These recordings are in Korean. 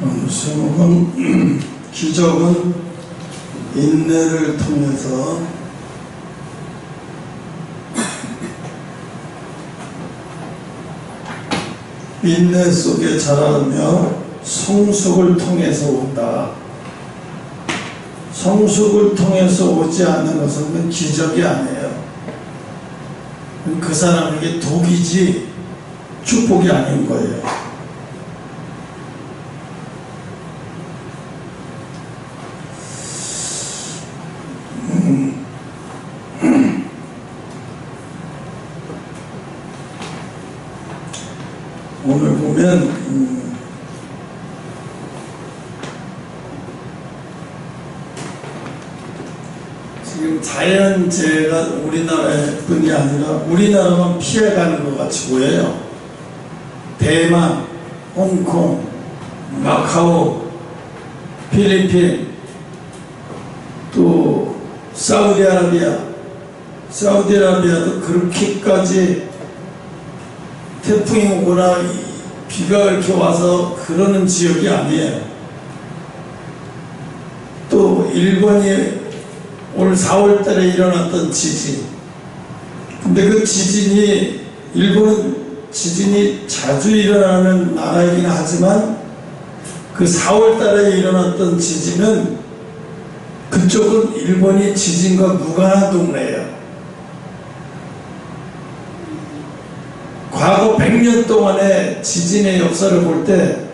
제목은 기적은 인내를 통해서 인내 속에 자라며 성숙을 통해서 온다. 성숙을 통해서 오지 않는 것은 기적이 아니에요. 그 사람에게 독이지 축복이 아닌 거예요. 오늘 보면 지금 자연재해가 우리나라뿐이 아니라 우리나라만 피해가는 것 같이 보여요. 대만, 홍콩, 마카오, 필리핀, 또 사우디아라비아도 그렇게까지 태풍이 오거나 비가 이렇게 와서 그러는 지역이 아니에요. 또 일본이 올 4월 달에 일어났던 지진, 근데 그 지진이, 일본은 지진이 자주 일어나는 나라이긴 하지만 그 4월 달에 일어났던 지진은 그쪽은 일본이 지진과 무관한 동네예요. 과거 100년 동안의 지진의 역사를 볼 때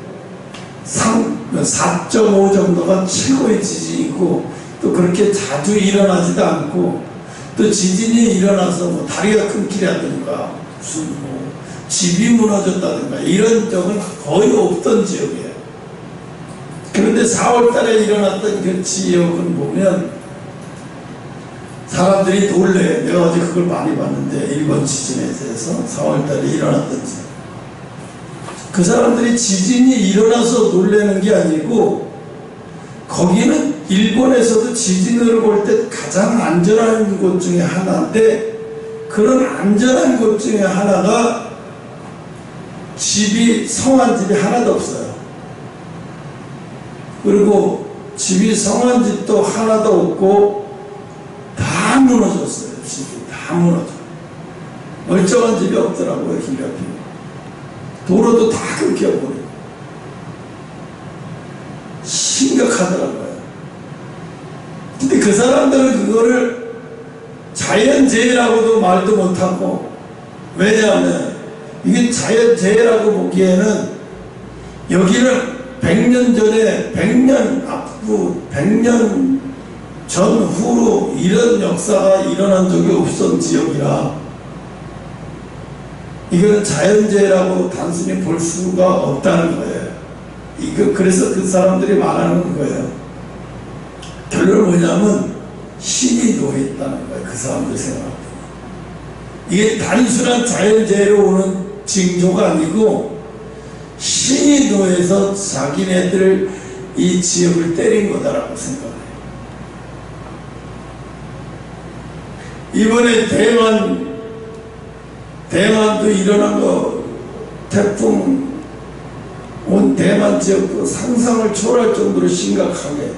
4.5 정도가 최고의 지진이고, 또 그렇게 자주 일어나지도 않고, 또 지진이 일어나서 뭐 다리가 끊기라든가 무슨 뭐 집이 무너졌다든가 이런 적은 거의 없던 지역이에요. 그런데 4월 달에 일어났던 그 지역은 보면 사람들이 놀래요. 내가 어제 그걸 많이 봤는데, 일본 지진에 대해서 4월 달에 일어났던 지진. 그 사람들이 지진이 일어나서 놀라는 게 아니고, 거기는 일본에서도 지진을 볼 때 가장 안전한 곳 중에 하나인데, 그런 안전한 곳 중에 하나가 성한 집이 하나도 없어요. 그리고 집이 성한 집도 하나도 없고 다 무너졌어요. 집이 다 무너져. 멀쩡한 집이 없더라고요. 길 옆에 도로도 다 끊겨버려. 심각하더라고요. 근데 그 사람들은 그거를 자연재해라고도 말도 못하고, 왜냐하면 이게 자연재해라고 보기에는 여기는 100년 전에 100년 앞으로 100년 전후로 이런 역사가 일어난 적이 없었던 지역이라 이거는 자연재해라고 단순히 볼 수가 없다는 거예요. 그래서 그 사람들이 말하는 거예요. 결론은 뭐냐면 신이 놓여있다는 거예요. 그 사람들 생각하고. 이게 단순한 자연재해로 오는 징조가 아니고 신이 놓여서 자기네들 이 지역을 때린 거다라고 생각해요. 이번에 대만도 일어난 거, 태풍 온 대만 지역도 상상을 초월할 정도로 심각하게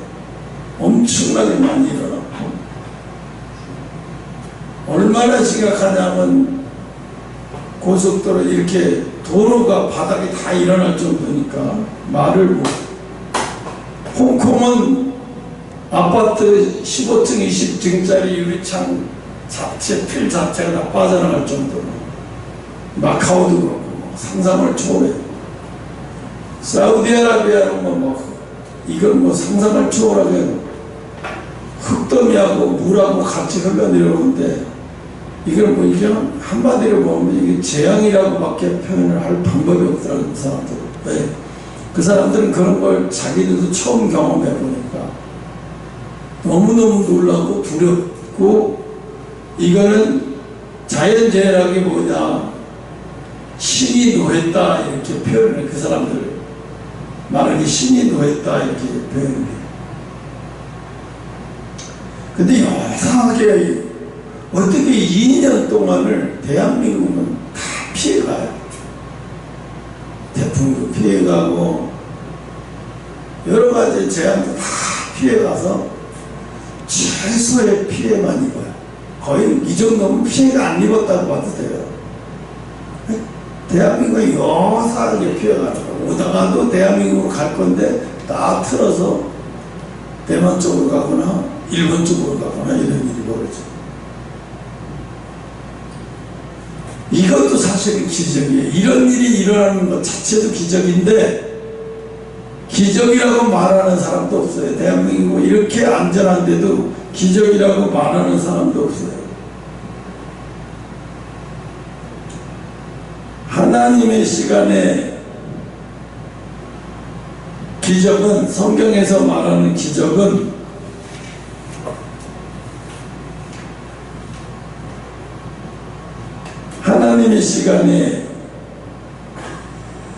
엄청나게 많이 일어났고, 얼마나 심각하냐면 고속도로 이렇게 도로가 바닥이 다 일어날 정도니까 말을 못. 홍콩은 아파트 15층, 20층짜리 유리창 필 자체가 다 빠져나갈 정도로, 마카오도 그렇고 상상을 초월해. 사우디아라비아는 이건 상상을 초월하게 흙더미하고 물하고 같이 흘러내려오는데, 이걸 그냥 한마디로 보면 이게 재앙이라고밖에 표현을 할 방법이 없더라고요. 그 사람들은. 왜? 그 사람들은 그런 걸 자기들도 처음 경험해 보니까 너무너무 놀라고 두렵고, 이거는 자연재해라기 뭐냐, 신이 노했다 이렇게 표현을, 그 사람들 말하기 신이 노했다 이렇게 표현을 해요. 근데 이상하게 어떻게 2년 동안을 대한민국은 다 피해가요. 태풍도 피해가고 여러 가지 재앙도 다 피해가서 최소의 피해만 입어요. 거의 이 정도면 피해가 안 입었다고 봐도 돼요. 대한민국이 요사하게 피해가는 거예요. 오다가도 대한민국으로 갈 건데 다 틀어서 대만 쪽으로 가거나 일본 쪽으로 가거나 이런 일이 벌어져. 이것도 사실은 기적이에요. 이런 일이 일어나는 것 자체도 기적인데 기적이라고 말하는 사람도 없어요. 대한민국 이렇게 안전한데도 기적이라고 말하는 사람도 없어요. 하나님의 시간에 기적은, 성경에서 말하는 기적은 하나님의 시간에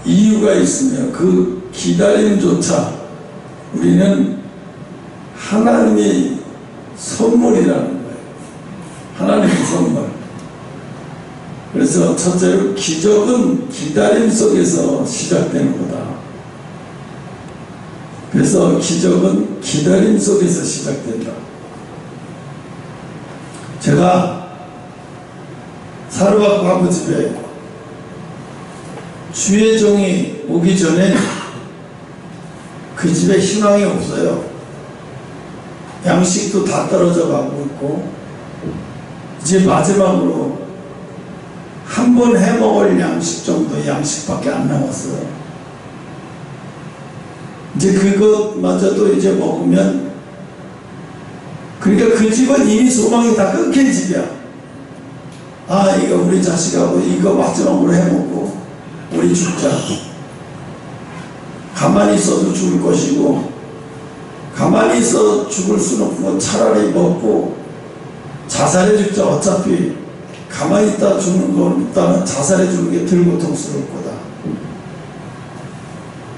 이유가 있으며 그 기다림조차 우리는 하나님의 선물이라는 거예요. 하나님의 선물. 그래서 첫째로 기적은 기다림 속에서 시작되는 거다. 그래서 기적은 기다림 속에서 시작된다. 제가 사르바코 아버집에 주의 종이 오기 전에 그 집에 희망이 없어요. 양식도 다 떨어져 가고 있고 이제 마지막으로 한 번 해먹을 양식 정도 양식밖에 안 남았어요. 이제 그것마저도 이제 먹으면, 그러니까 그 집은 이미 소망이 다 끊긴 집이야. 아, 이거 우리 자식하고 이거 마지막으로 해먹고 우리 죽자. 가만히 있어도 죽을 것이고 가만히 있어 죽을 수는 없고 차라리 먹고 자살해 죽자. 어차피 가만히 있다 죽는 것보다는 자살해 주는 게 덜 고통스러울 거다.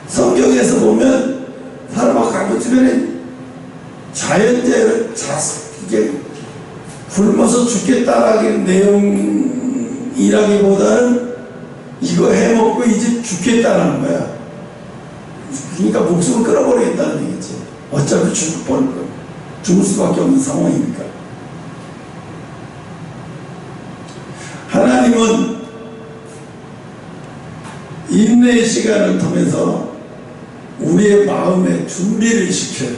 성경에서 보면 사르바코 아버집에는 자연재해를 이게 굶어서 죽겠다라는 내용이라기보다는 이거 해먹고 이제 죽겠다라는 거야. 그러니까 목숨을 끊어버리겠다는 얘기지. 어차피 죽을 수밖에 없는 상황이니까. 하나님은 인내의 시간을 통해서 우리의 마음에 준비를 시켜요.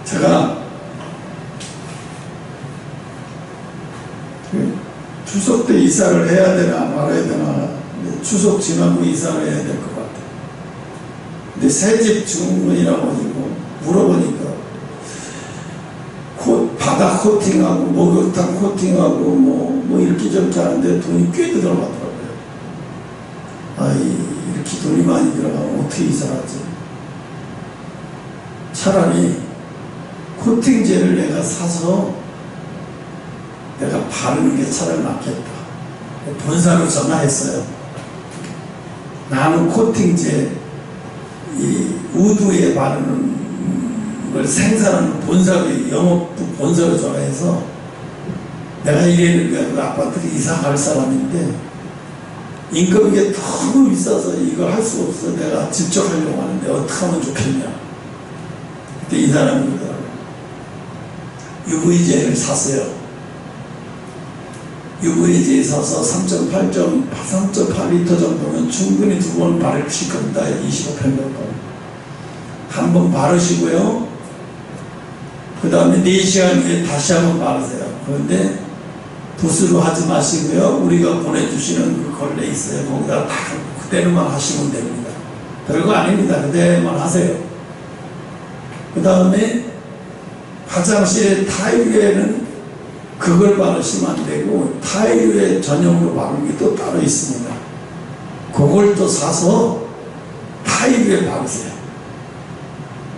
제가 추석 때 이사를 해야 되나 말아야 되나, 추석 지나고 이사를 해야 될 것 같아요. 근데 새집 주문이라고 가지고 물어보니까 바닥 코팅하고 목욕탕 코팅하고 뭐 이렇게 저렇게 하는데 돈이 꽤 들어가더라고요. 이렇게 돈이 많이 들어가면 어떻게 이사하지? 차라리 코팅제를 내가 사서 내가 바르는 게 차라리 낫겠다. 본사로 전화했어요. 나는 코팅제, 이 우두에 바르는 걸 생산하는 본사로, 영업부 본사로 전화해서 내가 이래는 그 아파트를 이사 갈 사람인데 인건비가 너무 비싸서 이걸 할 수 없어. 내가 직접 하려고 하는데 어떻게 하면 좋겠냐. 그때 이 사람이 그러더라고요. UV제를 샀어요. UV제 사서 3.8리터 정도면 충분히 2번 바르실 겁니다. 25평 한 번 바르시고요. 그 다음에 4시간 후에 다시 한번 바르세요. 그런데 붓으로 하지 마시고요. 우리가 보내주시는 그 걸레 있어요. 거기다 다 그대로만 하시면 됩니다. 별거 아닙니다. 그대로만 하세요. 그 다음에 화장실에 타일 위에는 그걸 바르시면 안 되고 타일 위에 전용으로 바르는 게 또 따로 있습니다. 그걸 또 사서 타일 위에 바르세요.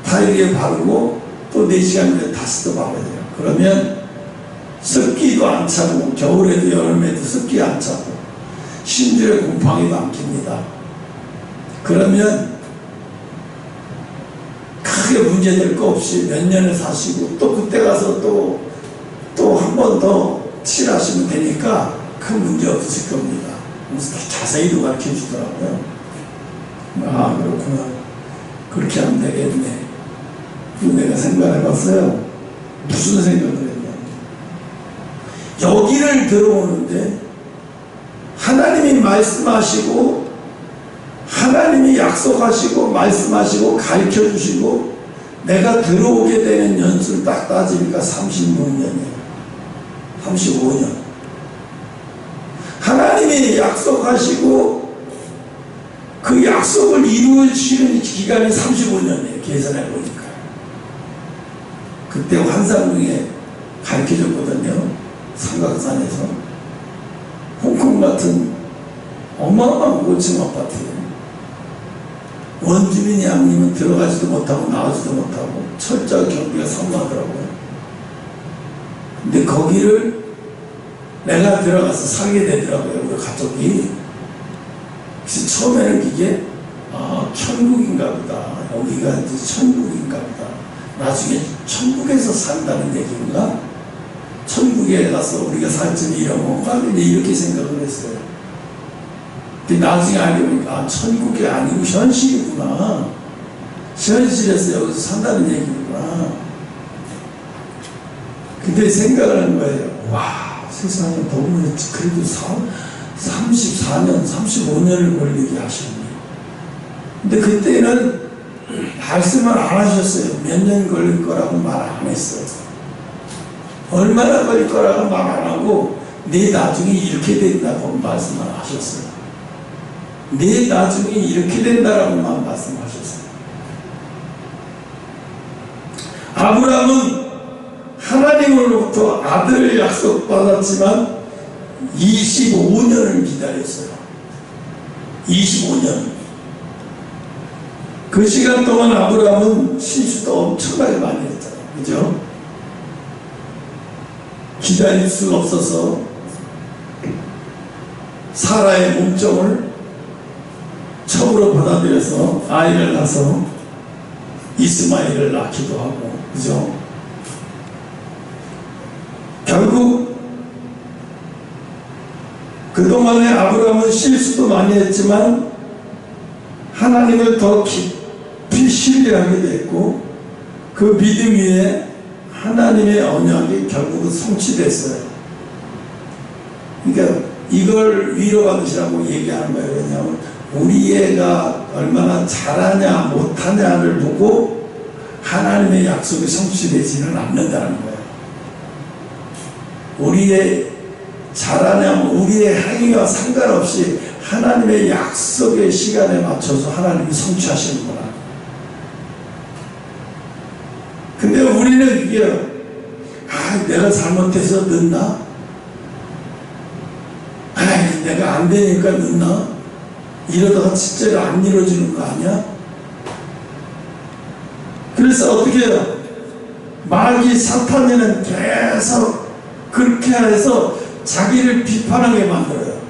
타일 위에 바르고 또 4시간 후에 다시 또 바르야 돼요. 그러면 습기도 안 차고 겨울에도 여름에도 습기 안 차고 심지어 곰팡이도 안 낍니다. 그러면 크게 문제될 거 없이 몇 년을 사시고 또 그때 가서 또 한 번 더 칠하시면 되니까 큰 문제 없으실 겁니다. 그래서 자세히도 가르쳐 주더라고요. 아, 그렇구나. 그렇게 하면 되겠네. 내가 생각해봤어요. 무슨 생각을 했냐. 여기를 들어오는데 하나님이 말씀하시고 하나님이 약속하시고 말씀하시고 가르쳐주시고 내가 들어오게 되는 연수를 딱 따지니까 36년이에요. 35년. 하나님이 약속하시고 그 약속을 이루시는 기간이 35년이에요. 계산해 보니까. 그때 환상 중에 가르쳐줬거든요. 삼각산에서. 홍콩 같은 어마어마한 5층 아파트에 원주민 양님은 들어가지도 못하고 나오지도 못하고 철저 경비가 상당하더라고요. 근데 거기를 내가 들어가서 살게 되더라고요. 우리 가족이. 그래서 처음에는 이게 천국인가 보다. 여기가 이제 천국인가 보다. 나중에 천국에서 산다는 얘기인가? 천국에 가서 우리가 살쯤 이런 건가? 이렇게 생각을 했어요. 근데 나중에 알게 보니까 천국이 아니고 현실이구나. 현실에서 여기서 산다는 얘기구나. 근데 생각을 한 거예요. 와, 세상에 너무 그래도 34년, 35년을 걸리게 하셨네. 근데 그때는 말씀을 안 하셨어요. 몇 년 걸릴 거라고 말 안 했어요. 얼마나 걸릴 거라고 말 안 하고 내 나중에 이렇게 된다고 말씀을 하셨어요. 내 나중에 이렇게 된다라고만 말씀하셨어요. 아브라함은 하나님으로부터 아들을 약속받았지만 25년을 기다렸어요. 25년. 그 시간 동안 아브라함은 실수도 엄청나게 많이 했잖아요. 그죠? 기다릴 수가 없어서 사라의 몸종을 첩으로 받아들여서 아이를 낳아서 이스마엘을 낳기도 하고, 그죠? 결국 그동안에 아브라함은 실수도 많이 했지만 하나님을 더 깊이 신뢰하게 됐고 그 믿음 위에 하나님의 언약이 결국은 성취됐어요. 그러니까 이걸 위로받으시라고 얘기하는 거예요. 왜냐하면 우리 애가 얼마나 잘하냐 못하냐를 보고 하나님의 약속이 성취되지는 않는다는 거예요. 우리의 잘하냐 우리의 행위와 상관없이 하나님의 약속의 시간에 맞춰서 하나님이 성취하시는구나. 근데 우리는 이게 내가 잘못해서 늦나? 내가 안 되니까 늦나? 이러다가 진짜로 안 이루어지는 거 아니야? 그래서 어떻게 해요? 마귀 사탄에는 계속 그렇게 해서 자기를 비판하게 만들어요.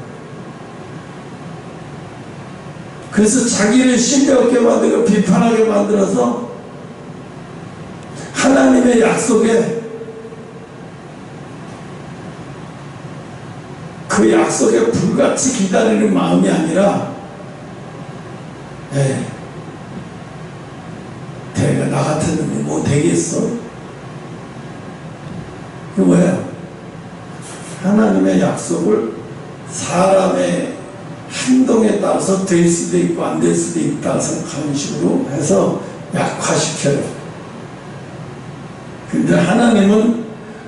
그래서 자기를 신뢰 없게 만들고 비판하게 만들어서 하나님의 약속에 그 약속에 불같이 기다리는 마음이 아니라 내가 나 같은 놈이 뭐 되겠어? 그게 뭐예요? 하나님의 약속을 사람의 행동에 따라서 될 수도 있고 안 될 수도 있다 생각하는 식으로 해서 약화시켜요. 근데 하나님은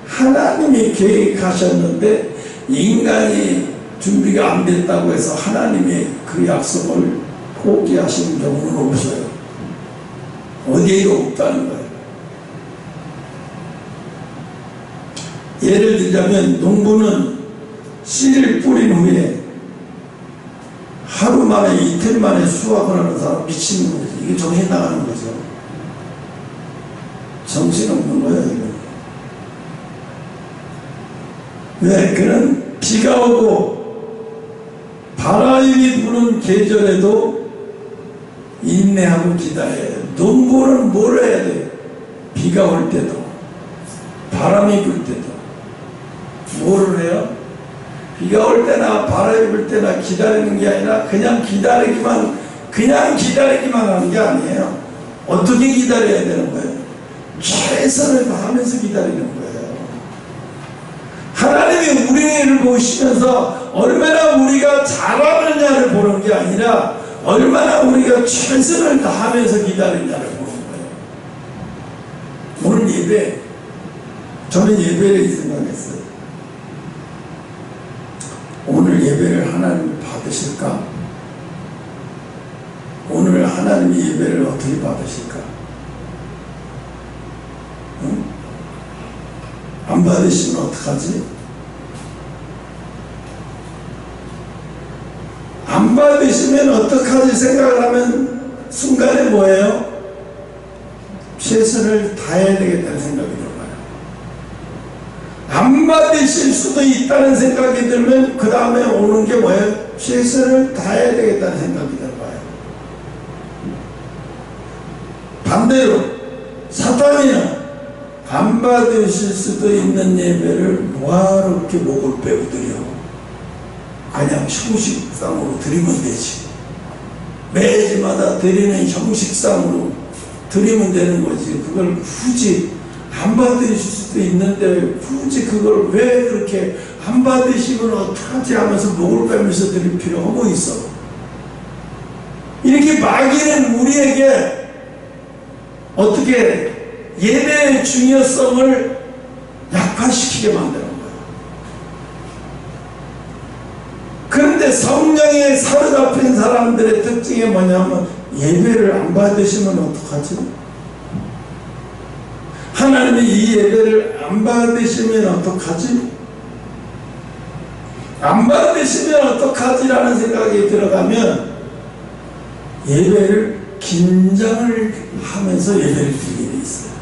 하나님이 계획하셨는데 인간이 준비가 안 됐다고 해서 하나님이 그 약속을 포기하시는 경우는 없어요. 어디에도 없다는 거예요. 예를 들자면 농부는 씨를 뿌린 후에 하루 만에 이틀 만에 수확을 하는 사람 미치는 거죠. 이게 정신 나가는 거죠. 정신없는 거예요. 이거. 왜? 그는 비가 오고 바람이 부는 계절에도 인내하고 기다려요. 농부는 뭘 해야 돼요? 비가 올 때도 바람이 불 때도 뭐를 해요? 비가 올 때나 바람이 불 때나 기다리는 게 아니라 그냥 기다리기만 하는 게 아니에요. 어떻게 기다려야 되는 거예요? 최선을 다하면서 기다리는 거예요. 하나님이 우리를 보시면서 얼마나 우리가 잘하느냐를 보는 게 아니라 얼마나 우리가 최선을 다하면서 기다리냐를 보는 거예요. 오늘 예배, 저는 예배를 생각했어요. 오늘 예배를 하나님 받으실까? 오늘 하나님의 예배를 어떻게 받으실까? 응? 안 받으시면 어떡하지? 안 받으시면 어떡하지 생각을 하면 순간에 뭐예요? 최선을 다해야 되겠다는 생각이 들어요. 안 받으실 수도 있다는 생각이 들면 그 다음에 오는 게 뭐예요? 최선을 다해야 되겠다는 생각이 들어요. 반대로 사탄이는 안 받으실 수도 있는 예배를 뭐하러 그렇게 목을 빼고드려? 그냥 형식상으로 드리면 되지. 매주마다 드리는 형식상으로 드리면 되는 거지. 그걸 굳이 안 받으실 수도 있는데 굳이 그걸 왜 그렇게 안 받으시면 어떡하지 하면서 목을 빼면서 드릴 필요가 뭐 있어? 이렇게 마귀는 우리에게 어떻게 예배의 중요성을 약화시키게 만드는 거예요. 그런데 성령에 사로잡힌 사람들의 특징이 뭐냐면 예배를 안 받으시면 어떡하지? 하나님이 이 예배를 안 받으시면 어떡하지? 안 받으시면 어떡하지라는 생각이 들어가면 예배를 긴장을 하면서 예배를 드리게 돼 있어요.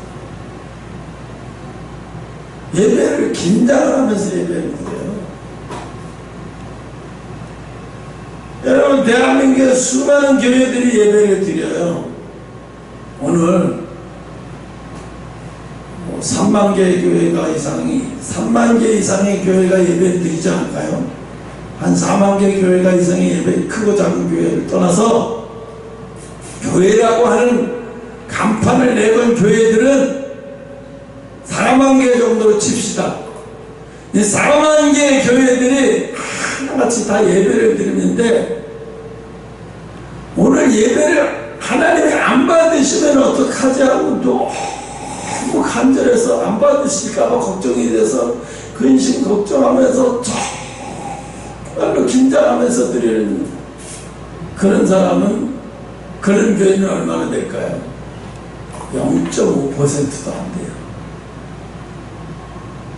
예배를 긴장을 하면서 예배를 드려요. 여러분, 대한민국에 수많은 교회들이 예배를 드려요. 오늘 3만 개의 교회가 이상이, 3만 개 이상의 교회가 예배를 드리지 않을까요? 한 4만 개 교회가 이상의 예배, 크고 작은 교회를 떠나서 교회라고 하는 간판을 내건 교회들은 4만 개 정도로 칩시다. 이 4만 개의 교회들이 하나같이 다 예배를 드리는데 오늘 예배를 하나님이 안 받으시면 어떡하지 하고 너무 간절해서 안 받으실까봐 걱정이 돼서 근심 걱정하면서 정말로 긴장하면서 드리는 그런 사람은, 그런 교회는 얼마나 될까요? 0.5%도 안 돼요.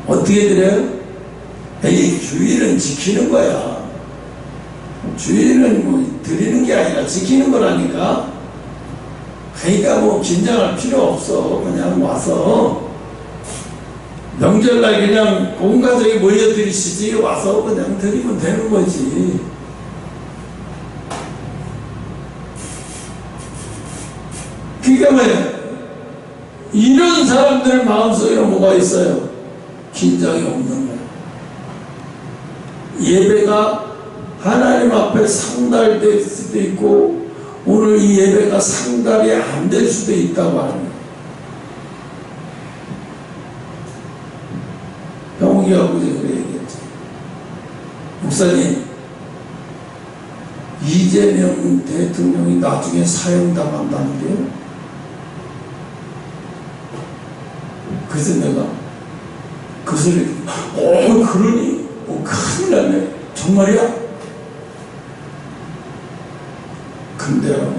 어떻게 드려요? 이 주일은 지키는 거야. 주일은 뭐 드리는 게 아니라 지키는 거라니까. 그러니까 뭐 긴장할 필요 없어. 그냥 와서 명절날 그냥 온 가족이 모여 드리시지 와서 그냥 드리면 되는 거지. 그러니까 뭐예요? 이런 사람들 마음속에 뭐가 있어요? 긴장이 없는 거예요. 예배가 하나님 앞에 상달될 수도 있고 오늘 이 예배가 상달이 안 될 수도 있다고 하는 거예요. 병욱이 아버지 그래 얘기했죠. 목사님, 이재명 대통령이 나중에 사형당한다는데요. 그래서 내가 그 소리, 그러니? 큰일 났네. 정말이야? 근데요,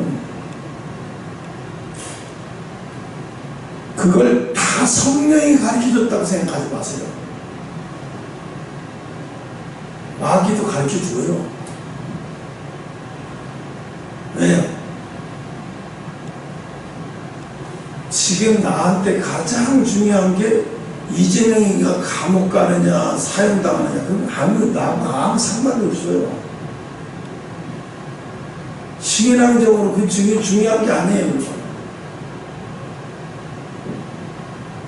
그걸 다 성령이 가르쳐줬다고 생각하지 마세요. 마귀도 가르쳐줘요. 왜요? 지금 나한테 가장 중요한 게 이재명이가 감옥 가느냐 사형당하느냐, 그건 아무 상관이 없어요. 신앙적으로 그게 중요한 게 아니에요.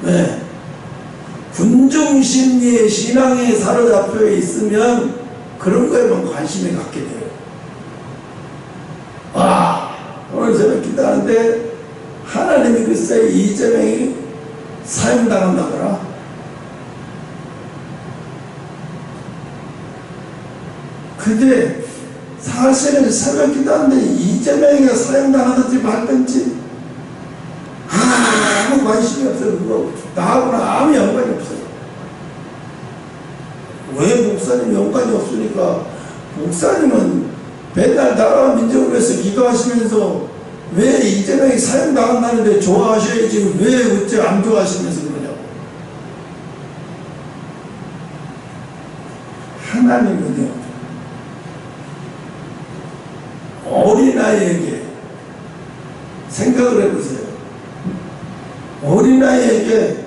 네. 군중심리의 신앙에 사로잡혀 있으면 그런 거에만 관심을 갖게 돼요. 오늘 저녁 기도하는데 하나님이 글쎄 이재명이 사형당한다더라. 근데 사실은 새벽 기도하는데 이재명이가 사형당하든지 말든지 아무 관심이 없어요. 그거 나하고는 아무 연관이 없어요. 왜 목사님 연관이 없으니까? 목사님은 맨날 나라와 민족을 위해서 기도하시면서 왜 이재명이 사형당한다는데 좋아하셔야지 왜 어째 안 좋아하시면서 그러냐고. 하나님은요 어린아이에게 생각을 해보세요. 어린아이에게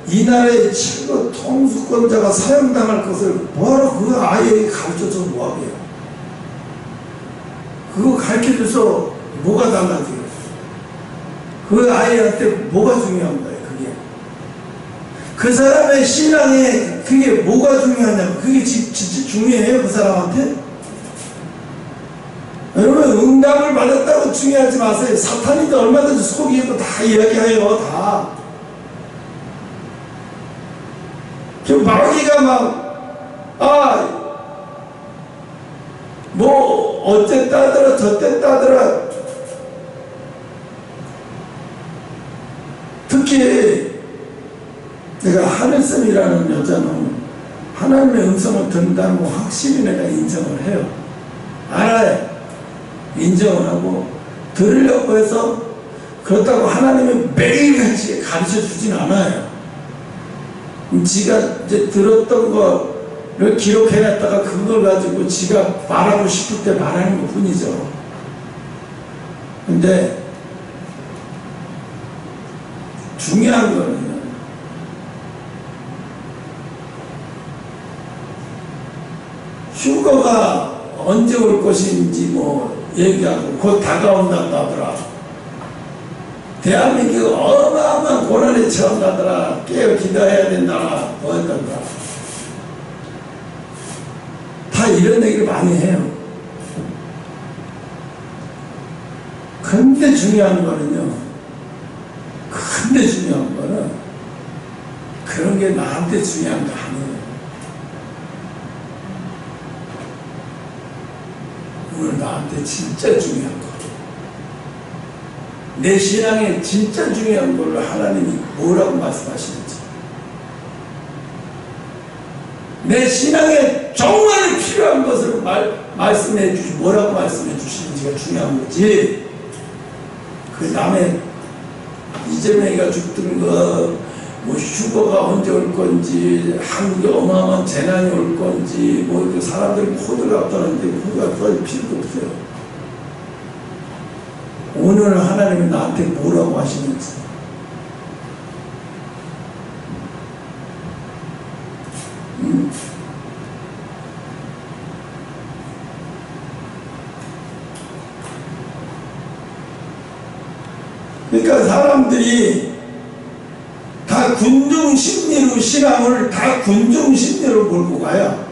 이 나라의 최고 통수권자가 사형당할 것을 뭐하러 그 아이에게 가르쳐서 뭐하게요? 그거 가르쳐줘서 뭐가 달라져요? 그 아이한테 뭐가 중요한 거예요? 그게 그 사람의 신앙에 그게 뭐가 중요하냐고. 그게 진짜 중요해요? 그 사람한테? 여러분 응답을 받았다고 중요하지 마세요. 사탄이도 얼마든지 속이고 다 이야기해요. 다. 지금 마귀가 뭐 어쨌다더라 저쨌다더라. 특히 내가 하늘쌤이라는 여자는 하나님의 음성을 듣는다는 거 확실히 내가 인정을 해요. 알아요. 인정을 하고 들으려고 해서 그렇다고 하나님이 매일같이 가르쳐 주진 않아요. 지가 이제 들었던 거를 기록해놨다가 그걸 가지고 지가 말하고 싶을 때 말하는 것 뿐이죠. 근데 중요한 거는 휴거가 언제 올 것인지 뭐 얘기하고 곧 다가온다고 하더라. 대한민국 어마어마한 고난에 처한다더라. 깨어 기도해야 된다. 뭐 했다더라. 다 이런 얘기를 많이 해요. 근데 중요한 거는요. 근데 중요한 거는 그런 게 나한테 중요한 거 아니에요. 오늘 나한테 진짜 중요한 거. 내 신앙에 진짜 중요한 걸로 하나님이 뭐라고 말씀하시는지, 내 신앙에 정말 필요한 것을 말씀해 주시, 뭐라고 말씀해 주시는지가 중요한 거지. 그 다음에 이재명이가 죽든 거, 뭐 휴거가 언제 올 건지, 한국에 어마어마한 재난이 올 건지, 뭐 사람들이 호들갑 떠는데 호들갑 떠는 필요도 없어요. 오늘 하나님이 나한테 뭐라고 하시는지. 그러니까 사람들이 다 군중심리로 신앙을 다 군중심리로 몰고 가요.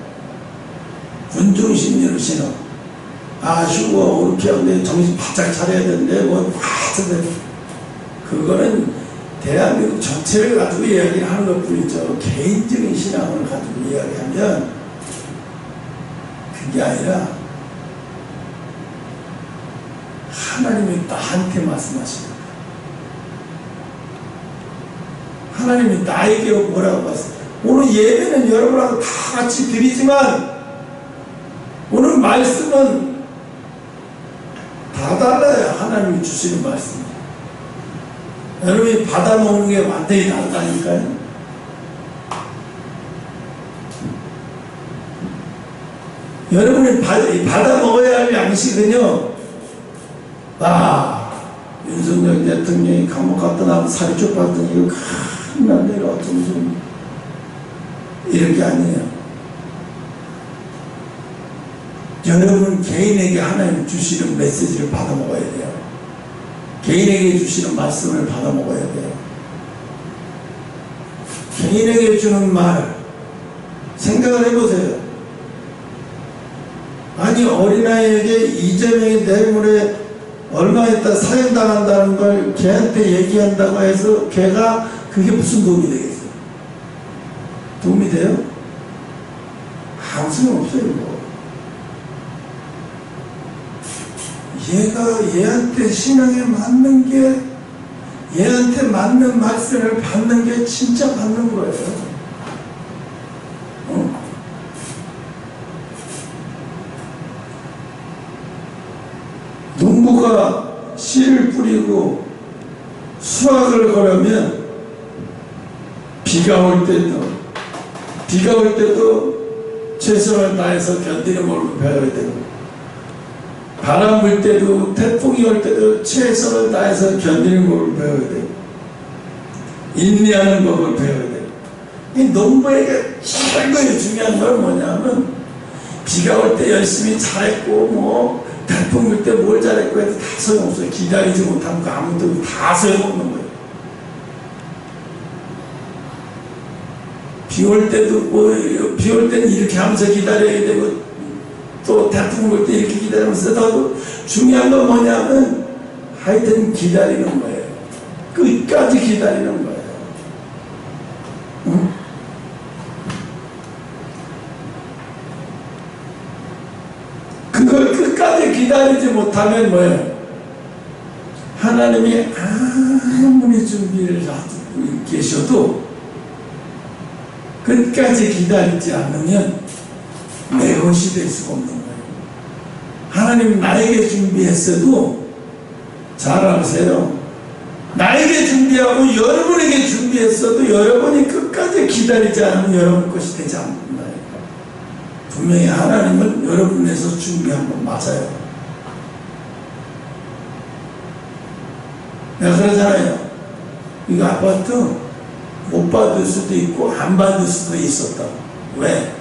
군중심리로 신앙. 휴거 이렇게 하는데 정신 바짝 차려야 되는데 뭐 하여튼 그거는 대한민국 전체를 가지고 이야기를 하는 것 뿐이죠. 개인적인 신앙을 가지고 이야기하면 그게 아니라 하나님이 나한테 말씀하시는 거예요. 하나님이 나에게 뭐라고 말씀하세요. 오늘 예배는 여러분하고 다 같이 드리지만 오늘 말씀은 다 달라요. 하나님이 주시는 말씀. 여러분이 받아먹는 게 완전히 다르다니까요. 여러분이 받아먹어야 할 양식은요, 윤석열 대통령이 감옥 갔다 나면 살이 쪽 봤더니 이거 큰일 났네, 좀 이런 게 아니에요. 여러분 개인에게 하나님 주시는 메시지를 받아 먹어야 돼요. 개인에게 주시는 말씀을 받아 먹어야 돼요. 개인에게 주는 말 생각을 해보세요. 아니 어린아이에게 이재명이 때문에 얼마 있다 사형당한다는 걸 걔한테 얘기한다고 해서 걔가 그게 무슨 도움이 되겠어요? 도움이 돼요? 아무 소용없어요. 뭐. 얘가 얘한테 신앙에 맞는 게, 얘한테 맞는 말씀을 받는 게 진짜 받는 거예요. 농부가 씨를 뿌리고 수확을 거려면 비가 올 때도 최선을 다해서 견디는 법을 배워야 되고, 바람 불 때도 태풍이 올 때도 최선을 다해서 견디는 법을 배워야 되고, 인내하는 법을 배워야 되고. 이 농부에게 최고의 중요한 건 뭐냐면, 비가 올 때 열심히 잘했고 뭐 태풍 불 때 뭘 잘했고 해도 다 소용없어요. 기다리지 못하면 그 아무도 다 소용없는 거예요. 비 올 때도 비 올 때는 이렇게 하면서 기다려야 되고, 또 태풍 불 때 이렇게 기다리면서 하고, 중요한 건 뭐냐면 하여튼 기다리는 거예요. 끝까지 기다리는 거예요. 응? 그걸 끝까지 기다리지 못하면 뭐예요? 하나님이 아무리 준비를 하고 계셔도 끝까지 기다리지 않으면 내 것이 될 수가 없는 거예요. 하나님 나에게 준비했어도, 잘 아세요, 나에게 준비하고 여러분에게 준비했어도 여러분이 끝까지 기다리지 않으면 여러분 것이 되지 않는다. 분명히 하나님은 여러분에서 준비한 건 맞아요. 내가 그러잖아요. 이거 아파트 못 받을 수도 있고 안 받을 수도 있었다. 왜?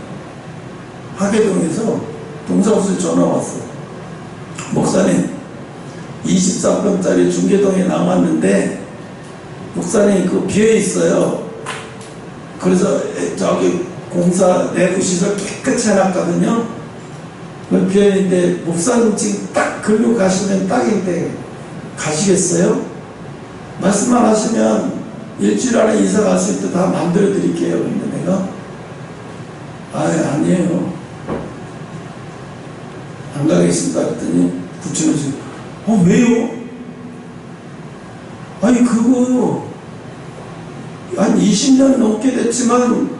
하계동에서 동사무소에 전화 왔어. 목사님, 23평짜리 중계동에 나왔는데 목사님 그 비어 있어요. 그래서 저기 공사 내부 시설 깨끗이 해놨거든요. 그 비어있는데 목사님 지금 딱 글로 가시면 딱인데 가시겠어요? 말씀만 하시면 일주일 안에 이사 갈 수 있도록 다 만들어 드릴게요. 근데 내가 아니에요, 안 가겠습니다 그랬더니 붙여놓으시고, 왜요? 아니 그거 한 20년 넘게 됐지만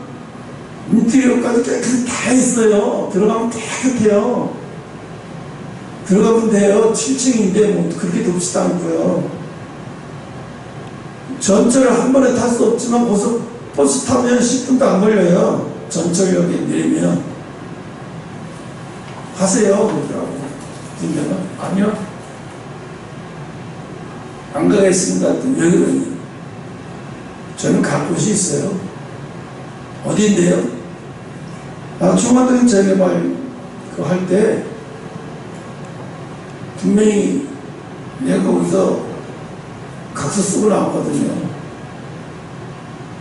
인테리어까지 깨끗이 다 했어요. 들어가면 깨끗해요. 들어가면 돼요. 7층인데 뭐 그렇게 덥지도 않고요. 전철을 한 번에 탈 수 없지만 벌써 버스 타면 10분도 안 걸려요. 전철역에 내리면. 하세요 그러더라고. 내가 아니요, 안 가겠습니다. 왜 그러니? 저는 갈 곳이 있어요. 어디인데요? 중화동 재개발 할 때 분명히 내가 거기서 각서 쓰고 나왔거든요.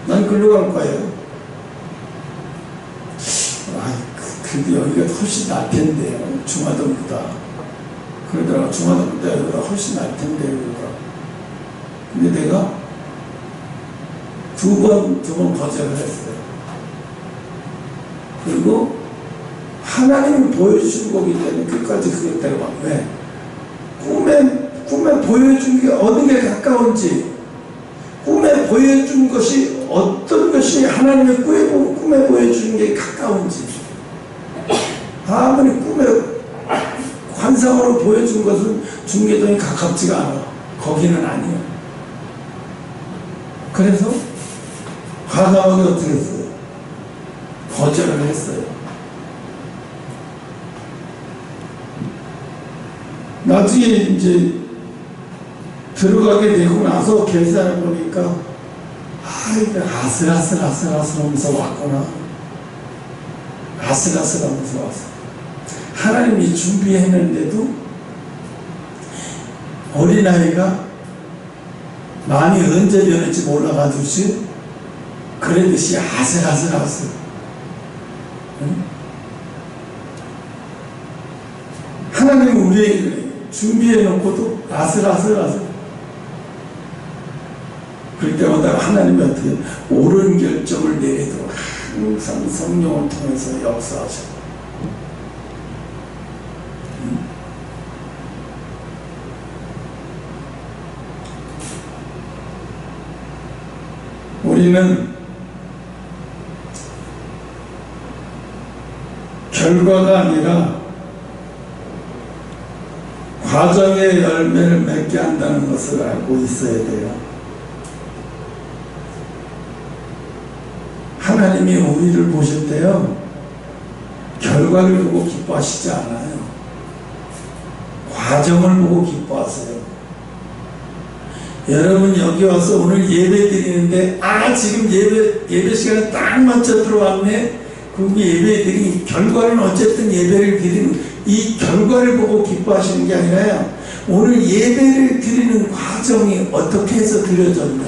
난 글로 갈 거예요. 근데 여기가 훨씬 날 텐데요, 중화동보다. 그러더라고. 중화동보다 여기가 훨씬 날 텐데 그러더라고. 근데 내가 두 번 거절을 했어요. 그리고 하나님이 보여주신 거기 때문에 끝까지 그걸 데려가. 왜? 꿈에 보여준 게 어느 게 가까운지, 꿈에 보여준 것이 어떤 것이 하나님의 꿈에 보여주는 게 가까운지, 아무리 꿈에 환상으로 보여준 것은 중계동이 가깝지가 않아. 거기는 아니에요. 그래서 과감하게 어떻게 했어요? 거절을 했어요. 나중에 이제 들어가게 되고 나서 계산해 보니까 이게 아슬아슬하면서 왔구나. 아슬아슬하면서 왔어. 하나님이 준비했는데도 어린아이가 마음이 언제 변할지 몰라가지고 그러듯이 아슬아슬하세요. 응? 하나님은 우리에게 준비해 놓고도 아슬아슬. 그럴 때마다 하나님이 어떻게 옳은 결정을 내리도록 항상 성령을 통해서 역사하셔. 우리는 결과가 아니라 과정의 열매를 맺게 한다는 것을 알고 있어야 돼요. 하나님이 우리를 보실 때요, 결과를 보고 기뻐하시지 않아요. 과정을 보고 기뻐하세요. 여러분 여기 와서 오늘 예배 드리는데 지금 예배 시간에 딱 맞춰 들어왔네. 그럼 예배 드리 결과는 어쨌든 예배를 드리는 이 결과를 보고 기뻐하시는 게 아니라요, 오늘 예배를 드리는 과정이 어떻게 해서 드려졌냐,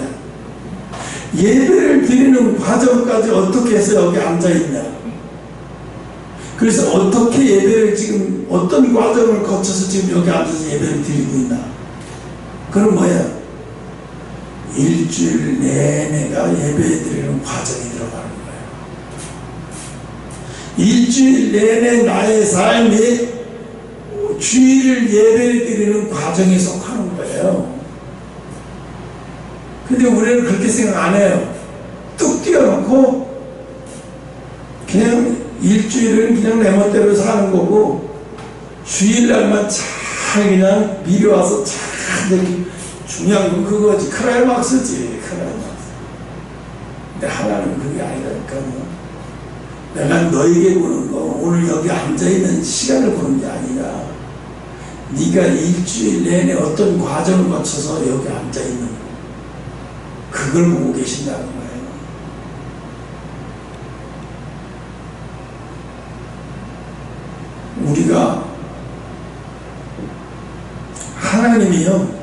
예배를 드리는 과정까지 어떻게 해서 여기 앉아있냐, 그래서 어떻게 예배를 지금 어떤 과정을 거쳐서 지금 여기 앉아서 예배를 드리고 있나. 그건 뭐야? 일주일 내내가 예배 드리는 과정이 들어가는 거예요. 일주일 내내 나의 삶이 주일을 예배 드리는 과정에 속하는 거예요. 근데 우리는 그렇게 생각 안 해요. 뚝 띄워놓고 그냥 일주일은 그냥 내 멋대로 사는 거고, 주일날만 잘 그냥 미리 와서 잘 중요한 건 그거지. 크라이막스지. 크라이막스. 근데 하나는 그게 아니라니까요. 내가 너에게 보는 거, 오늘 여기 앉아있는 시간을 보는 게 아니라 네가 일주일 내내 어떤 과정을 거쳐서 여기 앉아있는 거, 그걸 보고 계신다는 거예요. 우리가 하나님이요,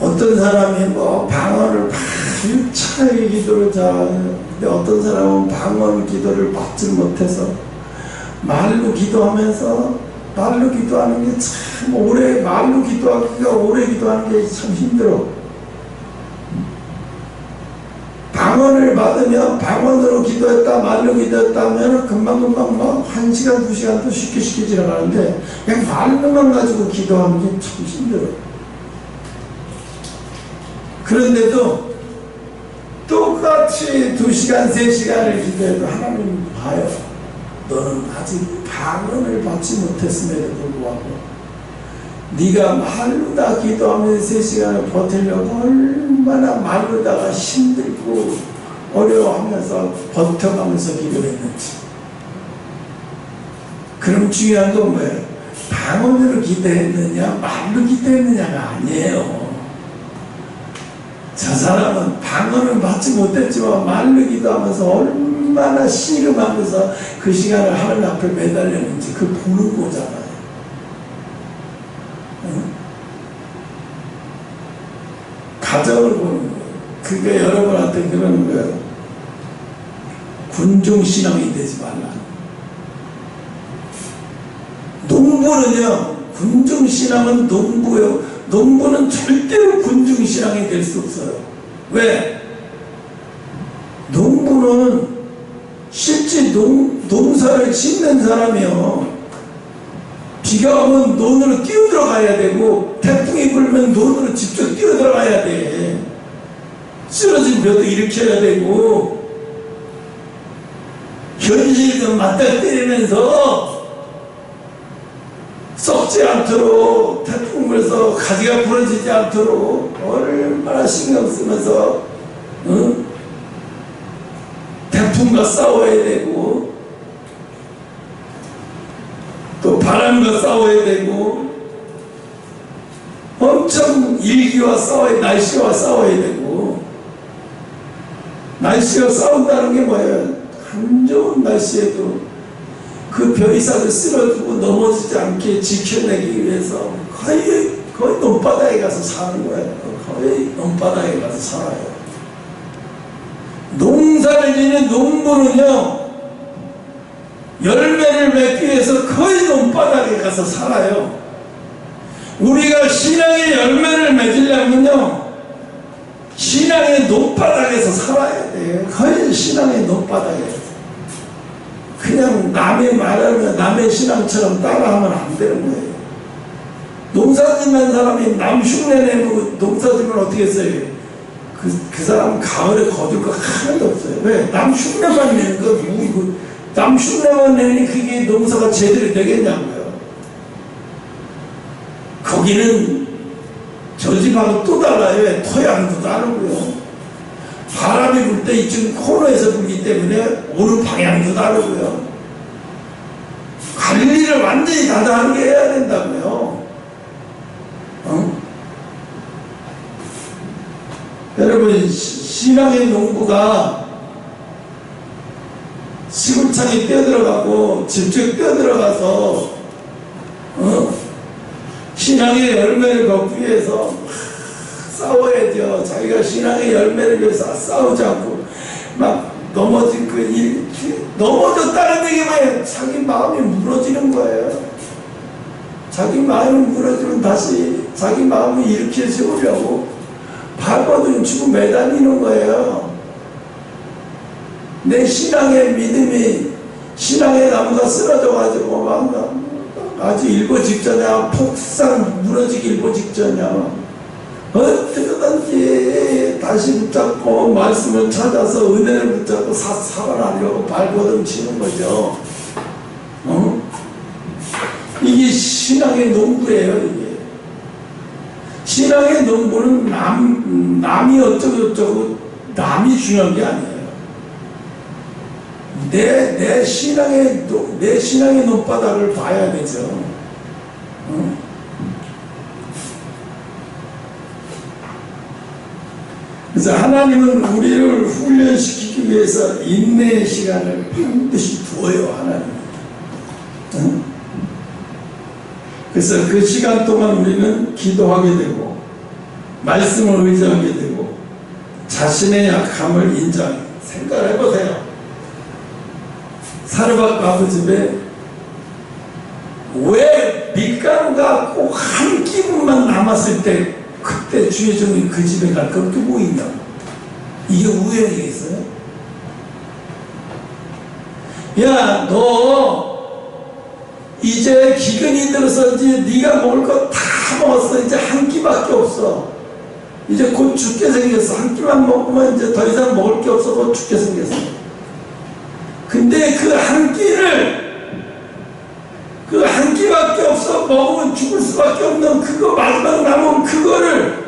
어떤 사람이 뭐 방언을 차라리 기도를 근데 어떤 사람은 방언 기도를 받지 못해서 말로 기도하면서, 말로 기도하는 게 참 말로 기도하기가 오래 기도하는 게 참 힘들어. 방언을 받으면 방언으로 기도했다, 말로 기도했다 하면 금방 막 1시간, 2시간도 쉽게 지나가는데 그냥 말로만 가지고 기도하는 게 참 힘들어. 그런데도 똑같이 2시간, 3시간을 기도해도 하나님이 봐요. 너는 아직 방언을 받지 못했음에도 불구하고 네가 말로다 기도하면서 3시간을 버티려고 얼마나 말로다가 힘들고 어려워하면서 버텨가면서 기도했는지. 그럼 중요한 건 뭐예요? 방언으로 기도했느냐 말로 기도했느냐가 아니에요. 저 사람은 방언을 받지 못했지만 말로 기도하면서 얼마나 씨름하면서 그 시간을 하나님 앞에 매달렸는지 그 보는 거잖아요. 가정을 보는 거예요. 그게 여러분한테 그러는 거예요. 군중신앙이 되지 말라. 농부는요, 군중신앙은 농부요. 농부는 절대로 군중신앙이 될 수 없어요. 왜? 농부는 실제 농사를 짓는 사람이요, 비가 오면 논으로 뛰어들어가야 되고, 태풍이 불면 논으로 직접 뛰어들어가야 돼. 쓰러진 벼도 일으켜야 되고, 현실과 맞닥뜨리면서 썩지 않도록, 태풍 불어서 가지가 부러지지 않도록 얼마나 신경 쓰면서 태풍과 싸워야 되고, 또 바람과 싸워야 되고, 엄청 일기와 날씨와 싸워야 되고. 날씨와 싸운다는 게 뭐예요? 안 좋은 날씨에도 그 벼이삭을 쓸어주고 넘어지지 않게 지켜내기 위해서 거의 논바다에 가서 사는 거예요. 거의 논바다에 가서 살아요. 농사를 지는 농부는요, 열매를 맺기 위해서 거의 논바닥에 가서 살아요. 우리가 신앙의 열매를 맺으려면요, 신앙의 논바닥에서 살아야 돼요. 거의 신앙의 논바닥에서. 그냥 남의 말하면 남의 신앙처럼 따라하면 안 되는 거예요. 농사짓는 사람이 남 흉내 내고 농사짓면 어떻게 써요? 그 사람은 가을에 거둘 거 하나도 없어요. 왜? 남 흉내만 내는 거, 남 흉내만 내니 그게 농사가 제대로 되겠냐고요. 거기는 저 집하고 또 달라요. 토양도 다르고요. 바람이 불 때 이쪽 코너에서 불기 때문에 오는 방향도 다르고요. 관리를 완전히 다 다르게 해야 된다고요. 여러분, 신앙의 농부가 시골창에 뛰어들어가고 직접 뛰어들어가서 신앙의 열매를 걷기 위해서 싸워야죠. 자기가 신앙의 열매를 위해서 싸우지 않고 막 넘어졌다는 얘기만 자기 마음이 무너지는 거예요. 자기 마음이 무너지면 다시 자기 마음을 일으켜 세우려고 발버둥 치고 매달리는 거예요. 내 신앙의 믿음이, 신앙의 나무가 쓰러져가지고 막 아주 일보 직전이야. 폭삭 무너지기 일보 직전이야. 어떻게든지 다시 붙잡고 말씀을 찾아서 은혜를 붙잡고 살아나려고 발버둥 치는 거죠. 이게 신앙의 농부예요. 이게 신앙의 농부는 남이 어쩌고 남이 중요한 게 아니에요. 내 신앙의 논바닥을 봐야 되죠. 그래서 하나님은 우리를 훈련시키기 위해서 인내의 시간을 반드시 두어요. 하나님은. 그래서 그 시간 동안 우리는 기도하게 되고 말씀을 의지하게 되고 자신의 약함을 인정해. 생각을 해보세요. 사르밧 아버집에 왜 밀가루가 꼭 한 끼분만 남았을 때 그때 주의 종이 그 집에 갈 건 또 뭐 있나? 이게 우연이겠어요? 야, 너 이제 기근이 들어서 이제 네가 먹을 거 다 먹었어. 이제 한 끼밖에 없어. 이제 곧 죽게 생겼어. 한 끼만 먹으면 이제 더 이상 먹을 게 없어. 곧 죽게 생겼어. 근데 그 한 끼를, 그 한 끼밖에 없어. 먹으면 죽을 수밖에 없는 그거 마지막 남은 그거를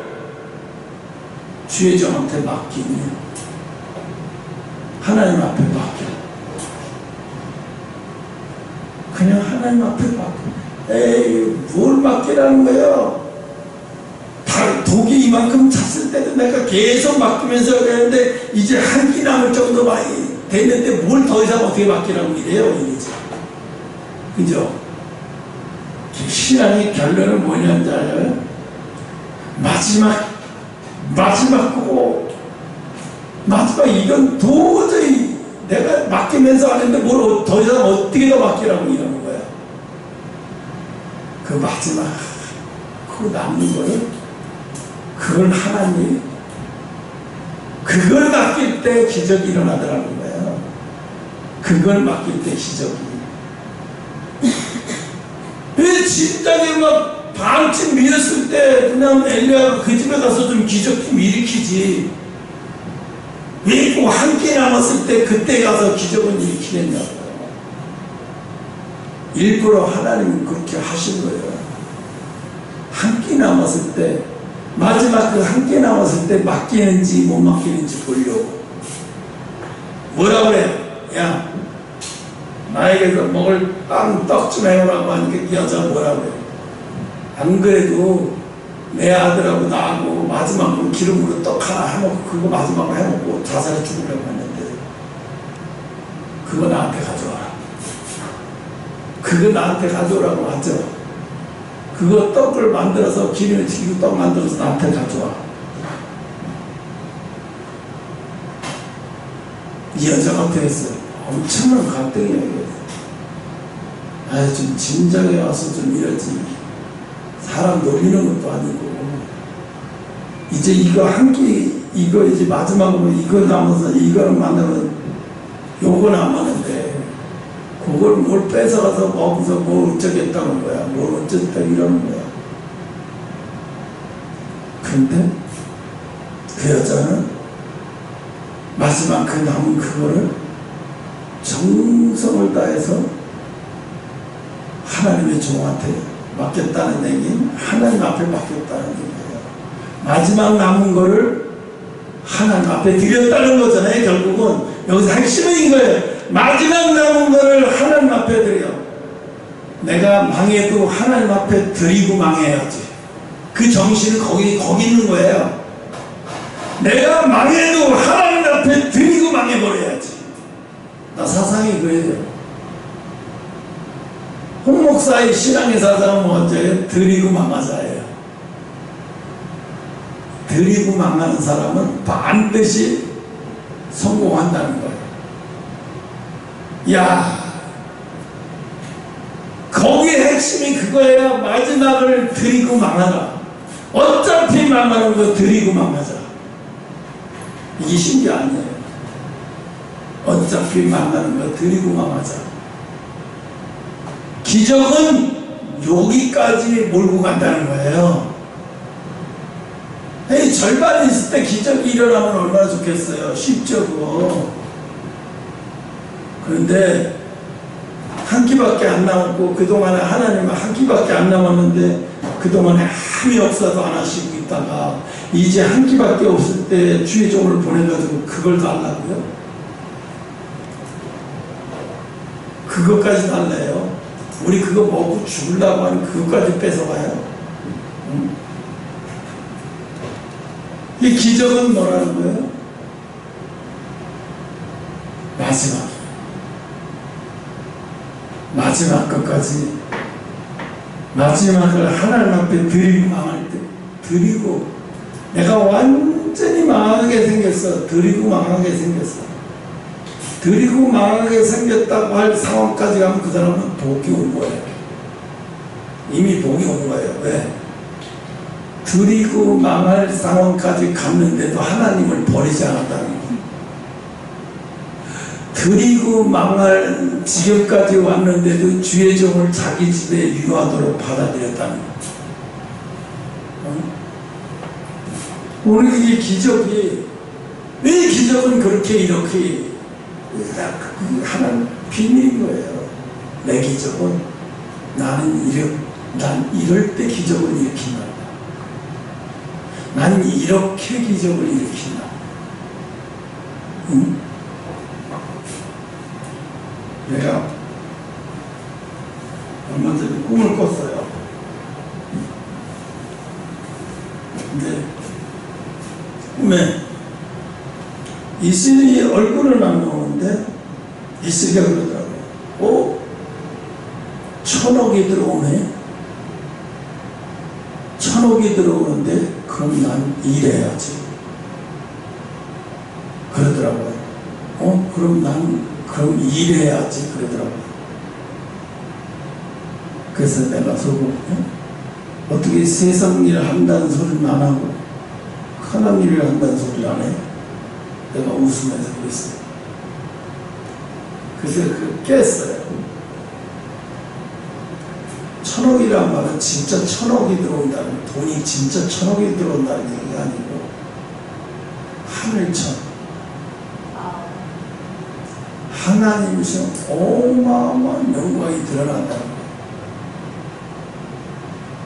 주의 종한테 맡기니 하나님 앞에 맡겨. 그냥 하나님 앞에 맡겨. 에이, 뭘 맡기라는 거예요? 독이 이만큼 찼을 때도 내가 계속 맡기면서 그랬는데 이제 한 끼 남을 정도 많이 됐는데 뭘 더 이상 어떻게 맡기라고 이래요, 이제. 그죠? 신앙의 결론은 뭐냐는지 알아요? 마지막 거고, 마지막 이건 도저히 내가 맡기면서 안 했는데 뭘 더 이상 어떻게 더 맡기라고 이러는 거야. 그 마지막, 그 남는 거를, 그걸 하나님, 그걸 맡길 때 기적이 일어나더라는 거예요. 그걸 맡길 때 기적이. 왜 진작에 막 반쯤 밀었을 때 그냥 엘리야가 그 집에 가서 좀 기적 좀 일으키지. 왜 꼭 한 끼 남았을 때 그때 가서 기적은 일으키겠냐고요. 일부러 하나님은 그렇게 하신 거예요. 한 끼 남았을 때, 마지막 그 한 끼 남았을 때 맡기는지 못 맡기는지 보려고. 뭐라 그래? 야, 나에게서 먹을 빵, 떡 좀 해오라고 하니까 이 여자가 뭐라 그래? 안 그래도 내 아들하고 나하고 마지막으로 기름으로 떡 하나 해먹고 그거 마지막으로 해먹고 자살해 죽으려고 했는데 그거 나한테 가져와라. 그거 나한테 가져오라고 하죠. 그거 떡을 만들어서 기름에 튀기고 떡 만들어서 나한테 가져와. 이 여자가 어떻게 했어요? 엄청난 갈등이에요. 아, 좀 진작에 와서 좀 이러지. 사람 놀리는 것도 아니고. 이제 이거 한 끼, 이거 이제 마지막으로 이거 남아서 이거를 만나면 요건 안 맞는데, 그걸 뭘 뺏어가서 먹어서 뭐 어쩌겠다는 거야. 뭘 어쩌겠다 이러는 거야. 근데 그 여자는 마지막 그 남은 그거를 정성을 다해서 하나님의 종한테 맡겼다는 얘기는 하나님 앞에 맡겼다는 얘기예요. 마지막 남은 거를 하나님 앞에 드렸다는 거잖아요. 결국은 여기서 핵심인 거예요. 마지막 남은 거를 하나님 앞에 드려. 내가 망해도 하나님 앞에 드리고 망해야지. 그 정신은 거기 있는 거예요. 내가 망해도 하나님 앞에 드리고 망해버려야지. 나 사상이 그래요. 홍 목사의 신앙의 사상은 먼저요. 드리고 망하자예요. 드리고 망하는 사람은 반드시 성공한다는 거예요. 야, 거기에 핵심이 그거예요. 마지막을 드리고 망하라. 어차피 망하는 거 드리고 망하자. 이게 신기 아니에요. 어차피 망하는 거 드리고 망하자. 기적은 여기까지 몰고 간다는 거예요. 에이, 절반 있을 때 기적이 일어나면 얼마나 좋겠어요. 쉽죠, 그거. 그런데 한 끼밖에 안 남았고, 그동안에 하나님은 한 끼밖에 안 남았는데, 그동안에 아무 역사도 안 하시고 있다가, 이제 한 끼밖에 없을 때 주의 종을 보내가지고 그걸 달라고요? 그것까지 달래요. 우리 그거 먹고 죽으려고 하는 그것까지 뺏어가요. 이 기적은 뭐라는 거예요? 마지막 것까지, 마지막을 하나님 앞에 드리고 망할 때, 드리고, 내가 완전히 망하게 생겼어. 드리고 망하게 생겼어. 드리고 망하게 생겼다고 할 상황까지 가면 그 사람은 복이 온 거예요. 이미 복이 온 거예요. 왜? 드리고 망할 상황까지 갔는데도 하나님을 버리지 않았다는 거예요. 드리고 망할 지경까지 왔는데도 주의 종을 자기 집에 유하도록 받아들였다는 거예요. 우리 이 기적이, 이 기적은 그렇게 이렇게 하나님 비밀인 거예요. 내 기적은 난 이럴 때 기적을 일으킨다. 나는 이렇게 기적을 일으킨다. 응? 내가 얼마 전에 꿈을 꿨어요. 근데 꿈에 이슬이 얼굴은 안 나오는데 이슬이가 그러더라고요. 1,000억이 들어오네. 1,000억이 들어오는데 그럼 난 일해야지. 그러더라고요. 그럼 일해야지. 그러더라고요. 그래서 내가 속으로 어떻게 세상 일을 한다는 소리는 안 하고 하나님 일을 한다는 소리를 안 해? 내가 웃으면서 그랬어요. 그래서 깼어요. 1,000억이란 말은 진짜 1,000억이 들어온다는, 돈이 진짜 1,000억이 들어온다는 얘기가 아니고 하늘천, 하나님이신 어마어마한 영광이 드러난다는 거예요.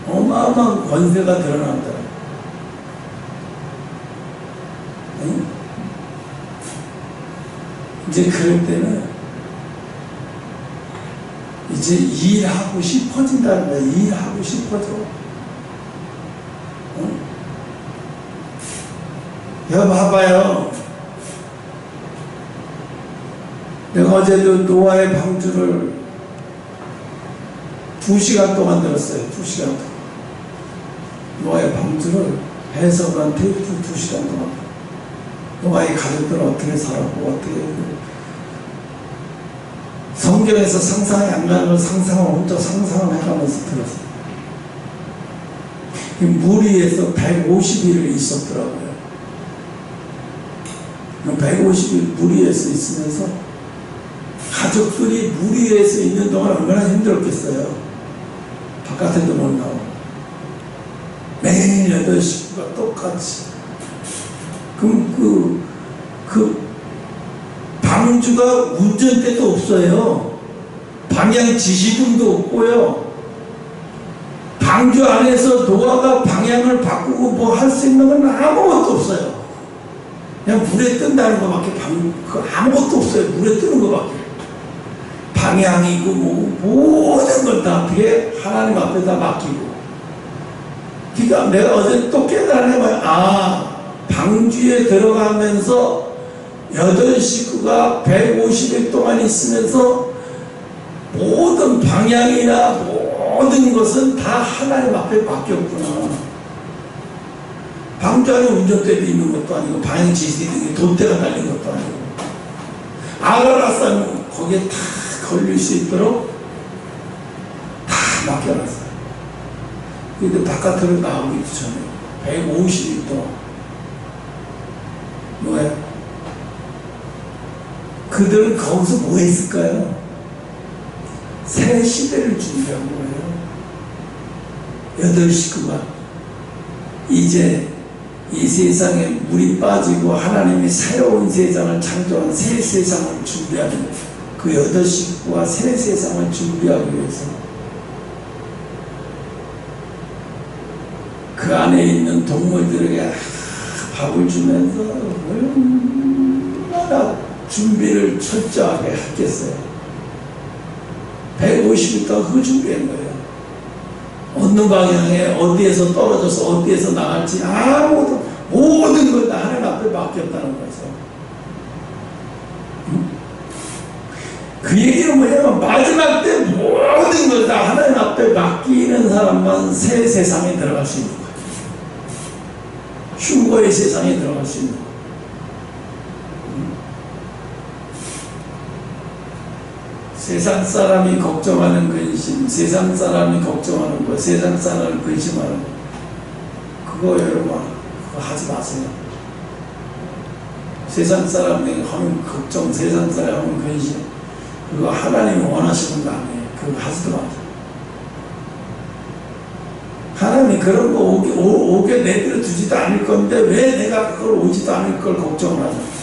어마어마한 권세가 드러난다는 거예요. 응? 이제 그럴 때는 이제 일하고 싶어진다는 거예요. 일하고 싶어져. 응? 여러분 봐봐요. 내가 어제도 노아의 방주를 2시간 동안 들었어요. 2시간 동안. 노아의 방주를 해석한 테이프 2시간 동안. 노아의 가족들은 어떻게 살았고, 어떻게 성경에서 상상이 안 가는 걸 상상을 혼자 상상을 해가면서 들었어요. 물 위에서 150일을 있었더라고요. 150일 물 위에서 있으면서 가족들이 물 위에서 있는 동안 얼마나 힘들었겠어요. 바깥에도 못 나오고 매일 8식구가 똑같이. 그럼 그 방주가 운전대도 없어요. 방향 지시등도 없고요. 방주 안에서 노아가 방향을 바꾸고 뭐 할 수 있는 건 아무것도 없어요. 그냥 물에 뜬다는 것밖에 아무것도 없어요. 물에 뜨는 것밖에. 방향이고 뭐 모든 걸 다 어떻게 하나님 앞에다 맡기고. 그러니까 내가 어제 또 깨달은 거야. 방주에 들어가면서 8식구가 150일 동안 있으면서 모든 방향이나 모든 것은 다 하나님 앞에 맡겼구나. 방주 안에 운전대도 있는 것도 아니고 방향 지시등에 돛대가 달린 것도 아니고 아가라사는 거기에 다 걸릴 수 있도록 다 맡겨놨어요. 근데 바깥으로 나오기 전에 150일 동안 뭐예요? 그들은 거기서 뭐 했을까요? 새 시대를 준비한 거예요. 8식구가 이제 이 세상에 물이 빠지고 하나님이 새로운 세상을 창조한 새 세상을 준비하는 그 8식구가 새 세상을 준비하기 위해서 그 안에 있는 동물들에게 밥을 주면서 얼마나 준비를 철저하게 했겠어요. 150일 동안 그 준비한 거예요. 어느 방향에 어디에서 떨어져서 어디에서 나갈지 아무것도 모든 걸 다 하나님 앞에 맡겼다는 거죠. 그 얘기는 뭐냐면 마지막 때 모든 걸 다 하나님 앞에 맡기는 사람만 새 세상에 들어갈 수 있는 거예요. 휴거의 세상에 들어갈 수 있는 거예요. 세상 사람이 걱정하는 근심, 세상 사람이 걱정하는 거, 세상 사람을 근심하는 거, 그거 여러분 그거 하지 마세요. 세상 사람이 하는 걱정, 세상 사람이 하는 근심, 그거 하나님이 원하시는 거 아니에요. 그거 하지도 마세요. 하나님이 그런 거 오게 내버려 두지도 않을 건데 왜 내가 그걸 오지도 않을 걸 걱정을 하죠?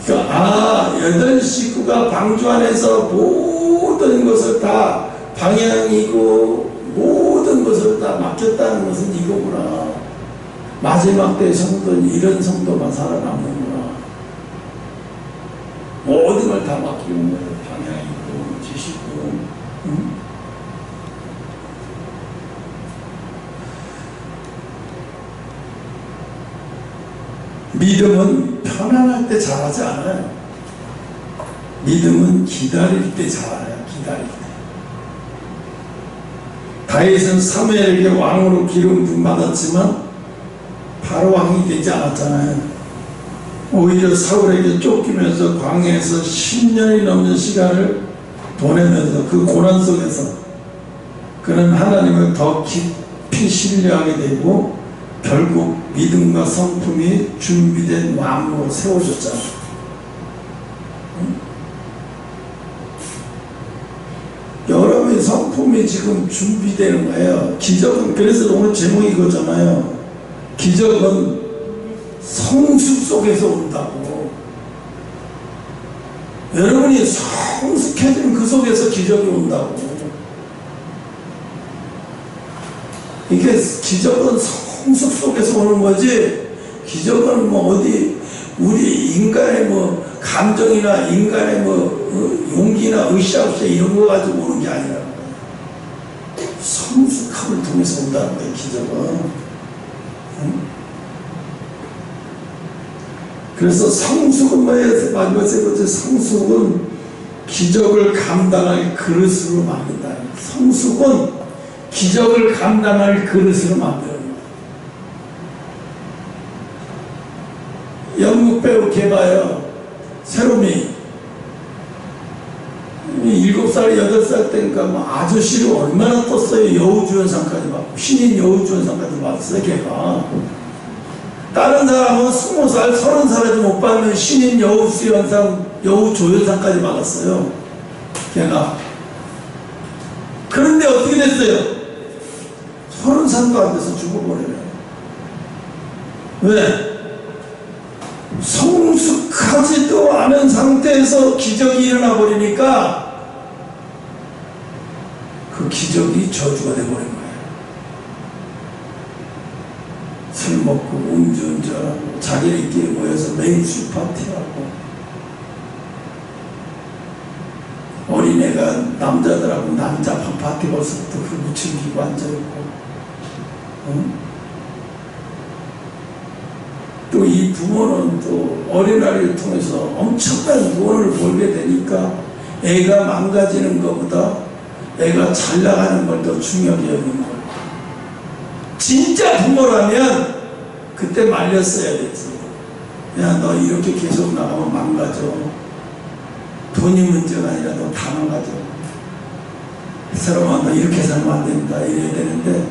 그러니까 8식구가 방주 안에서 모든 것을 다 방향이고 모든 것을 다 맡겼다는 것은 이거구나. 마지막 때 성도는 이런 성도만 살아남는구나. 모든 걸 다 맡기는 거예요. 방향이고 지시고. 믿음은 편안할 때 잘하지 않아요. 믿음은 기다릴 때 잘해요. 기다릴 때. 다윗은 사무엘에게 왕으로 기름 부음 받았지만 바로 왕이 되지 않았잖아요. 오히려 사울에게 쫓기면서 광야에서 10년이 넘는 시간을 보내면서 그 고난 속에서 그는 하나님을 더 깊이 신뢰하게 되고 결국 믿음과 성품이 준비된 왕으로 세워졌잖아요. 여러분의 성품이 지금 준비되는 거예요. 기적은, 그래서 오늘 제목이 이거잖아요. 기적은 성숙 속에서 온다고. 여러분이 성숙해지는 그 속에서 기적이 온다고. 이게 기적은 성숙 속에서 오는 거지, 기적은 뭐 어디 우리 인간의 뭐 감정이나 인간의 뭐 용기나 으쌰으쌰 이런 거 가지고 오는 게 아니라 성숙함을 통해서 온다는 거예요. 기적은. 그래서 성숙은 뭐예요? 마지막 세 번째 성숙은 기적을 감당할 그릇으로 만든다. 성숙은 기적을 감당할 그릇으로 만드는 거예요. 영국 배우 걔봐요. 새롬이 7살, 8살 때니까 뭐 아저씨를 얼마나 떴어요. 여우주연상까지 받고 신인 여우주연상까지 받았어요. 걔가. 다른 사람은 20살, 30살에도 못 받는 신인 여우수연상, 여우조연상까지 받았어요. 걔가. 그런데 어떻게 됐어요? 30살도 안 돼서 죽어버려요. 왜? 성숙하지도 않은 상태에서 기적이 일어나 버리니까 그 기적이 저주가 돼버린 거예요. 술 먹고 음주운전하고 자기들끼리 모여서 매일 술 파티하고 어린애가 남자들하고 난잡한 파티 벌써부터 그 무즐기고 앉아있고 또 이 부모는 또 어린아이를 통해서 엄청난 돈을 벌게 되니까 애가 망가지는 것보다 애가 잘 나가는 걸 더 중요하게 여기는 거예요. 진짜 부모라면 그때 말렸어야 됐지. 야, 너 이렇게 계속 나가면 망가져. 돈이 문제가 아니라 너 다 망가져. 이 사람아, 너 이렇게 살면 안 된다. 이래야 되는데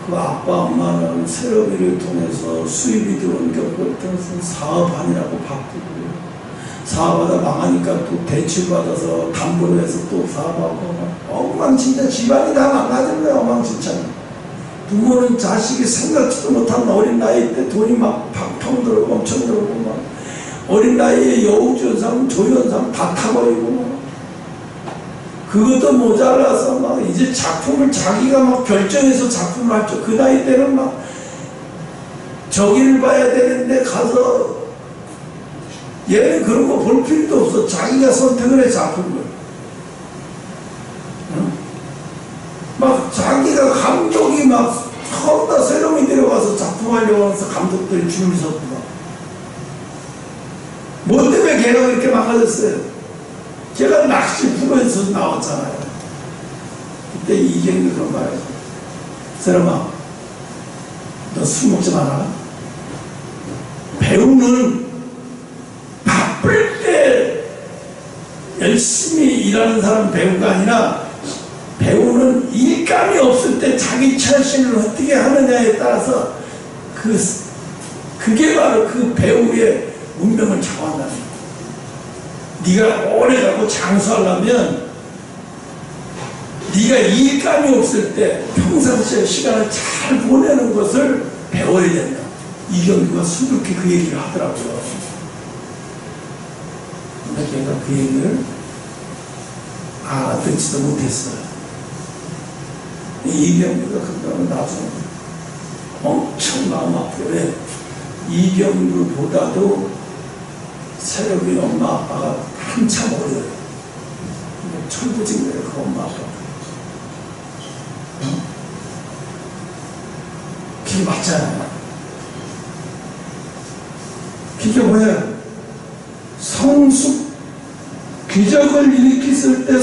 그 아빠 엄마는 새로미를 통해서 수입이 들어온 격을 통해서 사업하느라고 바쁘고 사업하다 망하니까 또 대출받아서 담보로 해서 또 사업하고 엉망진짜 집안이 다 망가진 거야. 엉망진짜. 부모는 자식이 생각지도 못한 어린 나이 때 돈이 막 팡팡 들어오고 엄청 들어오고 막 어린 나이에 여우주연상 조연상 다 타버리고 막 그것도 모자라서 막 이제 작품을 자기가 막 결정해서 작품을 할 줄 그 나이 때는 막 저기를 봐야 되는데 가서 얘는 그런 거 볼 필요도 없어. 자기가 선택을 해 작품을. 막 자기가 감독이 막 처음 다 새로미 데려가서 작품하려고 해서 감독들이 줄을 섰고 뭐 때문에 걔가 그렇게 망가졌어요? 걔가 낚시 프로에서 나왔잖아요. 그때 이경규 그런 말이에요. 새로마, 너 술 먹지 마라. 배우는 바쁠 때 열심히 일하는 사람 배우가 아니라 배우는 일감이 없을 때 자기 처신을 어떻게 하느냐에 따라서 그게 바로 그 배우의 운명을 좌우한다는 거예요. 네가 오래 가고 장수하려면 네가 일감이 없을 때 평상시에 시간을 잘 보내는 것을 배워야 된다. 이경규가 수두룩히 그 얘기를 하더라고요. 근데 걔가 그 얘기를 알아듣지도 못했어요. 이경규가 그거는 나중에 엄청 마음 아파요. 왜? 이경규보다도 새로미 엄마 아빠가 한참 어려요. 철부진 거예요, 그 엄마 아빠. 그게 맞잖아요. 그게 뭐야? 성숙, 기적을 일으켰을 때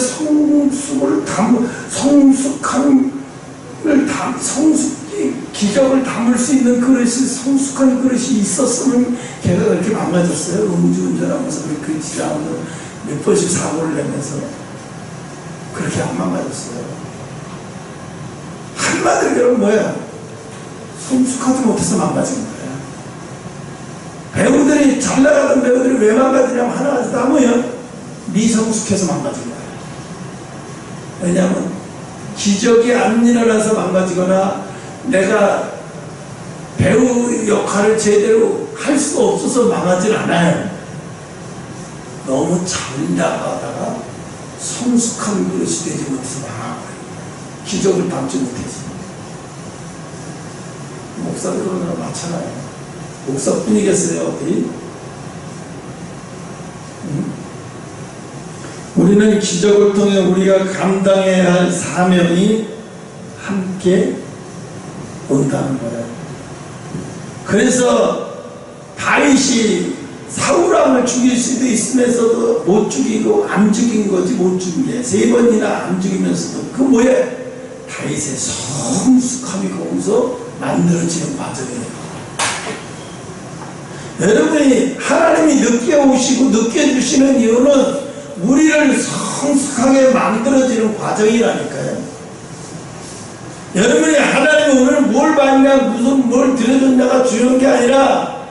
기적을 담을 수 있는 그릇이, 성숙한 그릇이 있었으면 걔가 그렇게 망가졌어요. 음주운전하면서 그렇게 지나면서 몇 번씩 사고를 내면서 그렇게 안 망가졌어요. 한마디로 그러면 뭐야? 성숙하지 못해서 망가진 거야. 배우들이 잘 나가던 배우들이 왜 망가지냐면 하나 다 뭐야? 미성숙해서 망가진 거야. 왜냐하면 기적이 안 일어나서 망가지거나 내가 배우 역할을 제대로 할 수 없어서 망하진 않아요. 너무 잘 나가다가 성숙한 그릇이 되지 못해서 망하고 기적을 담지 못해서. 목사도 그런 거랑 마찬가지예요. 목사뿐이겠어요, 어디? 우리는 기적을 통해 우리가 감당해야 할 사명이 함께 온다는 거예요. 그래서 다윗이 사울왕을 죽일 수도 있으면서도 못 죽이고 안 죽인 거지. 못 죽인 게 3번이나 안 죽이면서도 그 뭐야? 다윗의 성숙함이 거기서 만들어지는 과정이에요. 여러분이 하나님이 늦게 오시고 늦게 주시는 이유는 우리를 성숙하게 만들어지는 과정이라니까요. 여러분이 하나님이 오늘 뭘 받냐, 무슨 뭘 들여줬냐가 중요한 게 아니라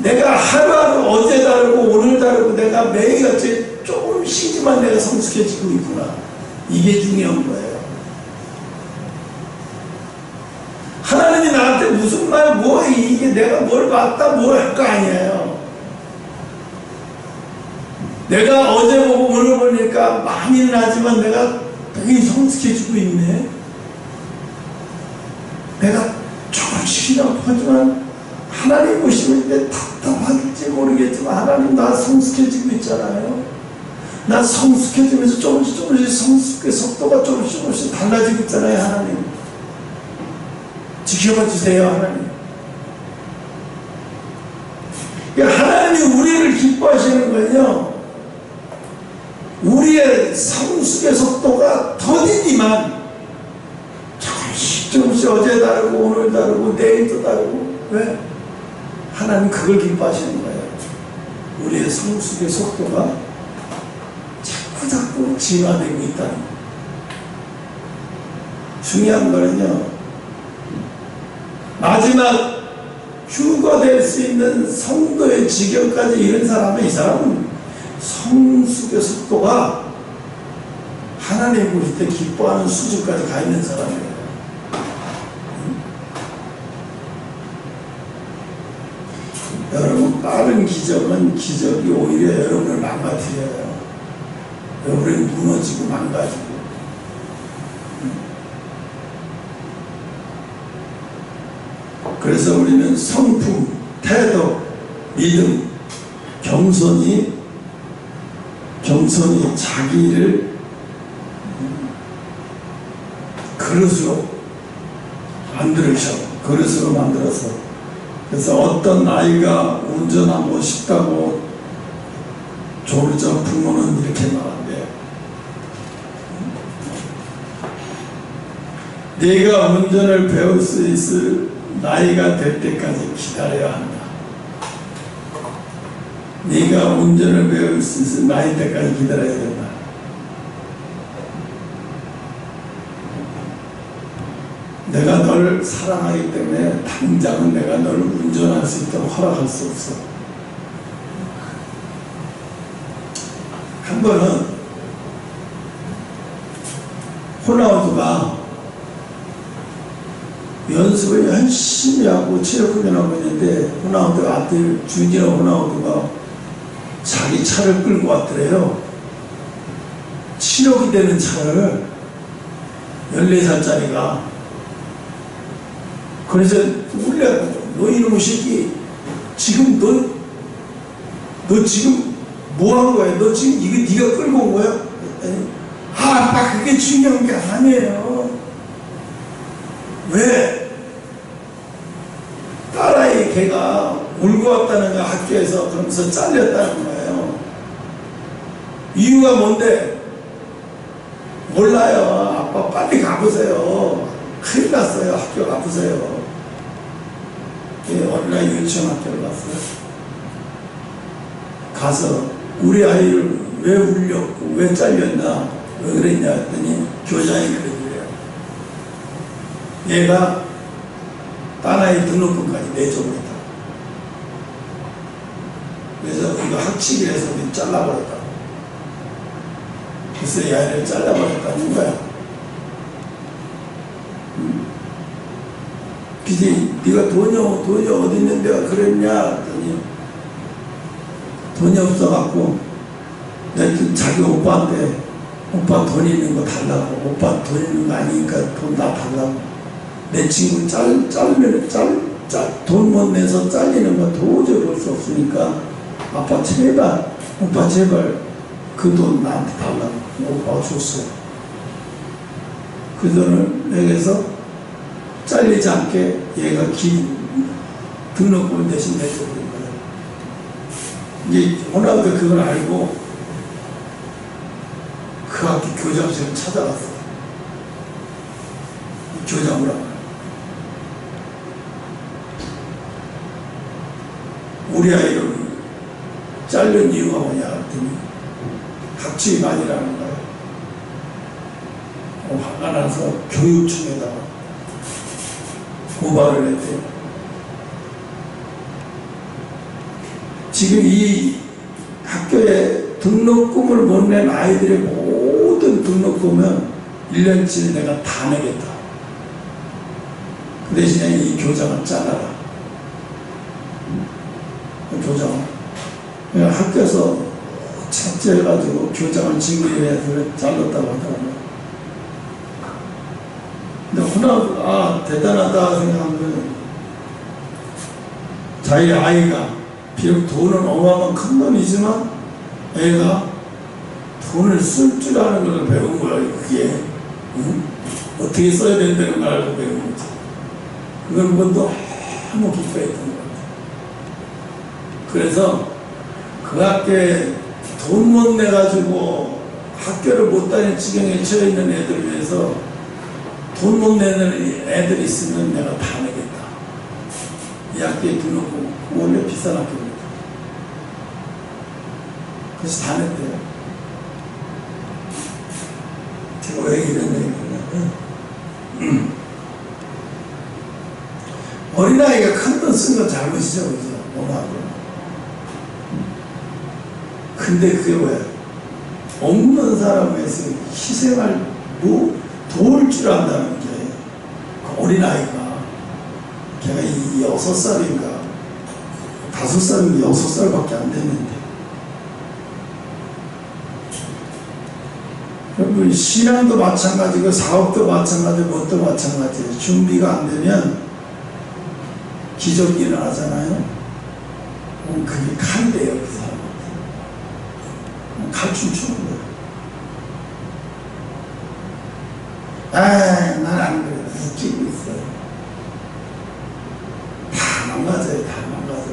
내가 하루하루 어제 다르고 오늘 다르고 내가 매일같이 조금씩이지만 내가 성숙해지고 있구나. 이게 중요한 거예요. 하나님이 나한테 무슨 말, 뭐, 이게 내가 뭘 봤다, 뭘 할 거 아니에요. 내가 어제 보고 오늘 보니까 많이는 하지만 내가 되게 성숙해지고 있네. 내가 조금씩이라고 하지만 하나님 보시면 때 답답할지 모르겠지만 하나님 나 성숙해지고 있잖아요. 나 성숙해지면서 조금씩 성숙의 속도가 조금씩 달라지고 있잖아요. 하나님 지켜봐 주세요. 하나님. 그러니까 하나님이 우리를 기뻐하시는 거는요, 우리의 성숙의 속도가 더디지만 조금씩 어제 다르고 오늘 다르고 내일도 다르고. 왜? 하나님 그걸 기뻐하시는 거예요. 우리의 성숙의 속도가 자꾸 진화되고 있다는 거예요. 중요한 거는요, 마지막 휴거될 수 있는 성도의 지경까지 이른 사람은, 이 사람은 성숙의 속도가 하나님 보실 때 기뻐하는 수준까지 가 있는 사람이에요. 여러분, 빠른 기적이 오히려 여러분을 망가뜨려요. 여러분이 무너지고 망가지고. 그래서 우리는 성품, 태도, 믿음, 겸손히 자기를 그릇으로 만들어서, 그래서 어떤 아이가 운전하고 싶다고 조르자 부모는 이렇게 말한대요. 네가 운전을 배울 수 있을 나이가 될 때까지 기다려야 한다. 네가 운전을 배울 수 있을 나이 때까지 기다려야 된다. 내가 널 사랑하기 때문에 당장은 내가 널 운전할 수 있도록 허락할 수 없어. 한 번은 호나우두가 연습을 열심히 하고 체력 훈련하고 있는데, 호나우두 아들 주니어 호나우두가 자기 차를 끌고 왔더래요. 7억이 되는 차를, 14살짜리가. 그래서 울려가지고, 너 이놈의 새끼, 지금 너 지금 뭐 한 거야? 너 지금 이거 네가 끌고 온 거야? 아빠, 그게 중요한 게 아니에요. 왜? 딸아이 걔가 울고 왔다는 거, 학교에서. 그러면서 잘렸다는 거예요. 이유가 뭔데? 몰라요. 아빠 빨리 가보세요. 큰일 났어요. 학교 가보세요. 어린아이 유치원 학교를 갔어요. 가서 우리 아이를 왜 울렸고 왜 잘렸나, 왜 그랬냐 했더니 교장이 그러더래요. 얘가 딸아이 등록금까지 내줘버렸다. 그래서 이거 학칙이라 해서 잘라버렸다. 그래서 이 아이를 잘라버렸다는 거야. 그지? 네가 돈이 어디 있는 데가 그랬냐 했더니, 돈이 없어갖고 내가 자기 오빠한테, 오빠 돈 있는 거 달라고, 오빠 돈 있는 거 아니니까 돈 나 달라고. 내 친구 돈 못 내서 잘리는 거 도저히 볼 수 없으니까 아빠 제발, 오빠 제발 그 돈 나한테 달라고. 오빠가 줬어. 그 돈을 내게서 잘리지 않게 얘가 등록금 대신 내줘버린 거예요. 이제 호나우두가 그걸 알고 그 학교 교장실을 찾아갔어요. 교장을 우리 아이를 자른 이유가 뭐냐 했더니 학칙이 많이라는 거예요. 화가 나서 교육청에다가 고발을 했대요. 지금 이 학교에 등록금을 못 낸 아이들의 모든 등록금은 1년치를 내가 다 내겠다. 그 대신에 이 교장을 잘라라. 교장을. 학교에서 착제해가지고 교장을 징계해서 잘랐다고 하더라고요. 근데 훈아, 대단하다 생각하면 자기 아이가 비록 돈은 어마어마한 큰 돈이지만 애가 돈을 쓸 줄 아는 걸 배운 거야. 그게 응? 어떻게 써야 된다는 걸 알고 배운 거지. 그걸 보고 너무 기뻐했던 것 같아요. 그래서 그 학교에 돈 못 내가지고 학교를 못 다닐 지경에 처해 있는 애들을 위해서 돈 못 내는 애들이 있으면 내가 다 내겠다. 이 학교에 등록금 원래 비싼 학교입니다. 그래서 다 냈대요. 제가 왜 이런 얘기냐면 어린아이가 큰 돈 쓴 건 잘못이죠. 그죠? 원하고. 근데 그게 왜? 없는 사람을 위해서 희생할 도울 줄 안다는 게 그 어린아이가 걔가 6살인가 5살인가 6살밖에 안 됐는데 여러분 신앙도 마찬가지고 사업도 마찬가지고 뭣도 마찬가지예요. 준비가 안 되면 기적이 일어나잖아요. 그게 칼이 돼요. 그 사람한테 칼춤 추는 거예요. 난 안 그래. 웃기고 있어요. 다 망가져요. 다 망가져.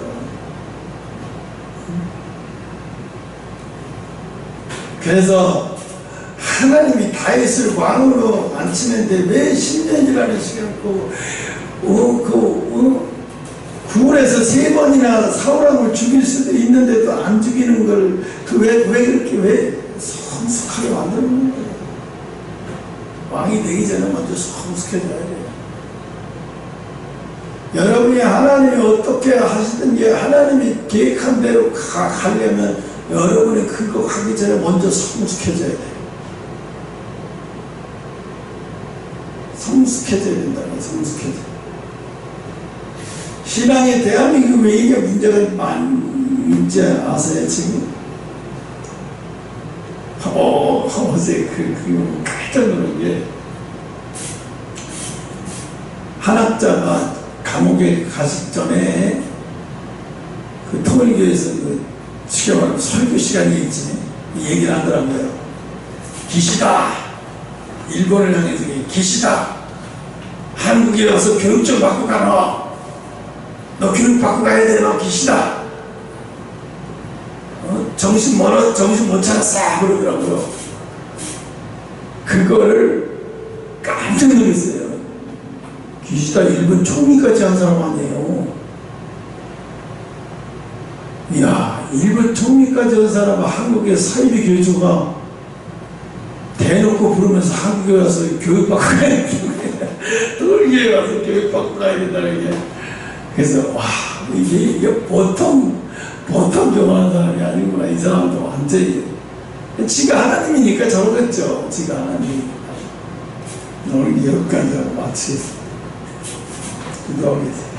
그래서 하나님이 다윗을 왕으로 앉히는데 왜 10년이라는 시간을 구울에서 3번이나 사울왕을 죽일 수도 있는데도 안 죽이는 걸 왜 그렇게 왜 성숙하게 만드는 거예요? 왕이 되기 전에 먼저 성숙해져야 돼요. 여러분이 하나님이 어떻게 하시든지 하나님이 계획한 대로 가려면 여러분이 그거 하기 전에 먼저 성숙해져야 돼요. 성숙해져야 된다는 성숙해져. 신앙에 대한민국 왜 이게 문제가 많은지 아세요 지금? 어제 깜짝 놀란 게 한 학자가 감옥에 가기 전에 그 통일교에서 지켜가지고 설교 시간이 있지 얘기를 하더라고요. 기시다. 일본을 향해서 기시다. 한국에 와서 교육 좀 받고 가너. 너 교육 받고 가야 돼. 너 기시다. 정신 못 차렸어. 그러더라고요. 그거를 깜짝 놀랐어요. 기시다 일본 총리까지 한 사람 아니에요. 이야, 일본 총리까지 한 사람은 한국의 사이비 교주가 대놓고 부르면서 한국에 와서 교육받고 가야 된다. 돌기에 와서 교육받고 가야 된다는 게. 그래서, 와, 이게 보통 교만한 사람이 아니구나. 이 사람도 완전히. 지가 하나님이니까 저러겠죠. 지가 하나님이니까. 오늘 여기까지 마치겠습니다. 기도하겠습니다.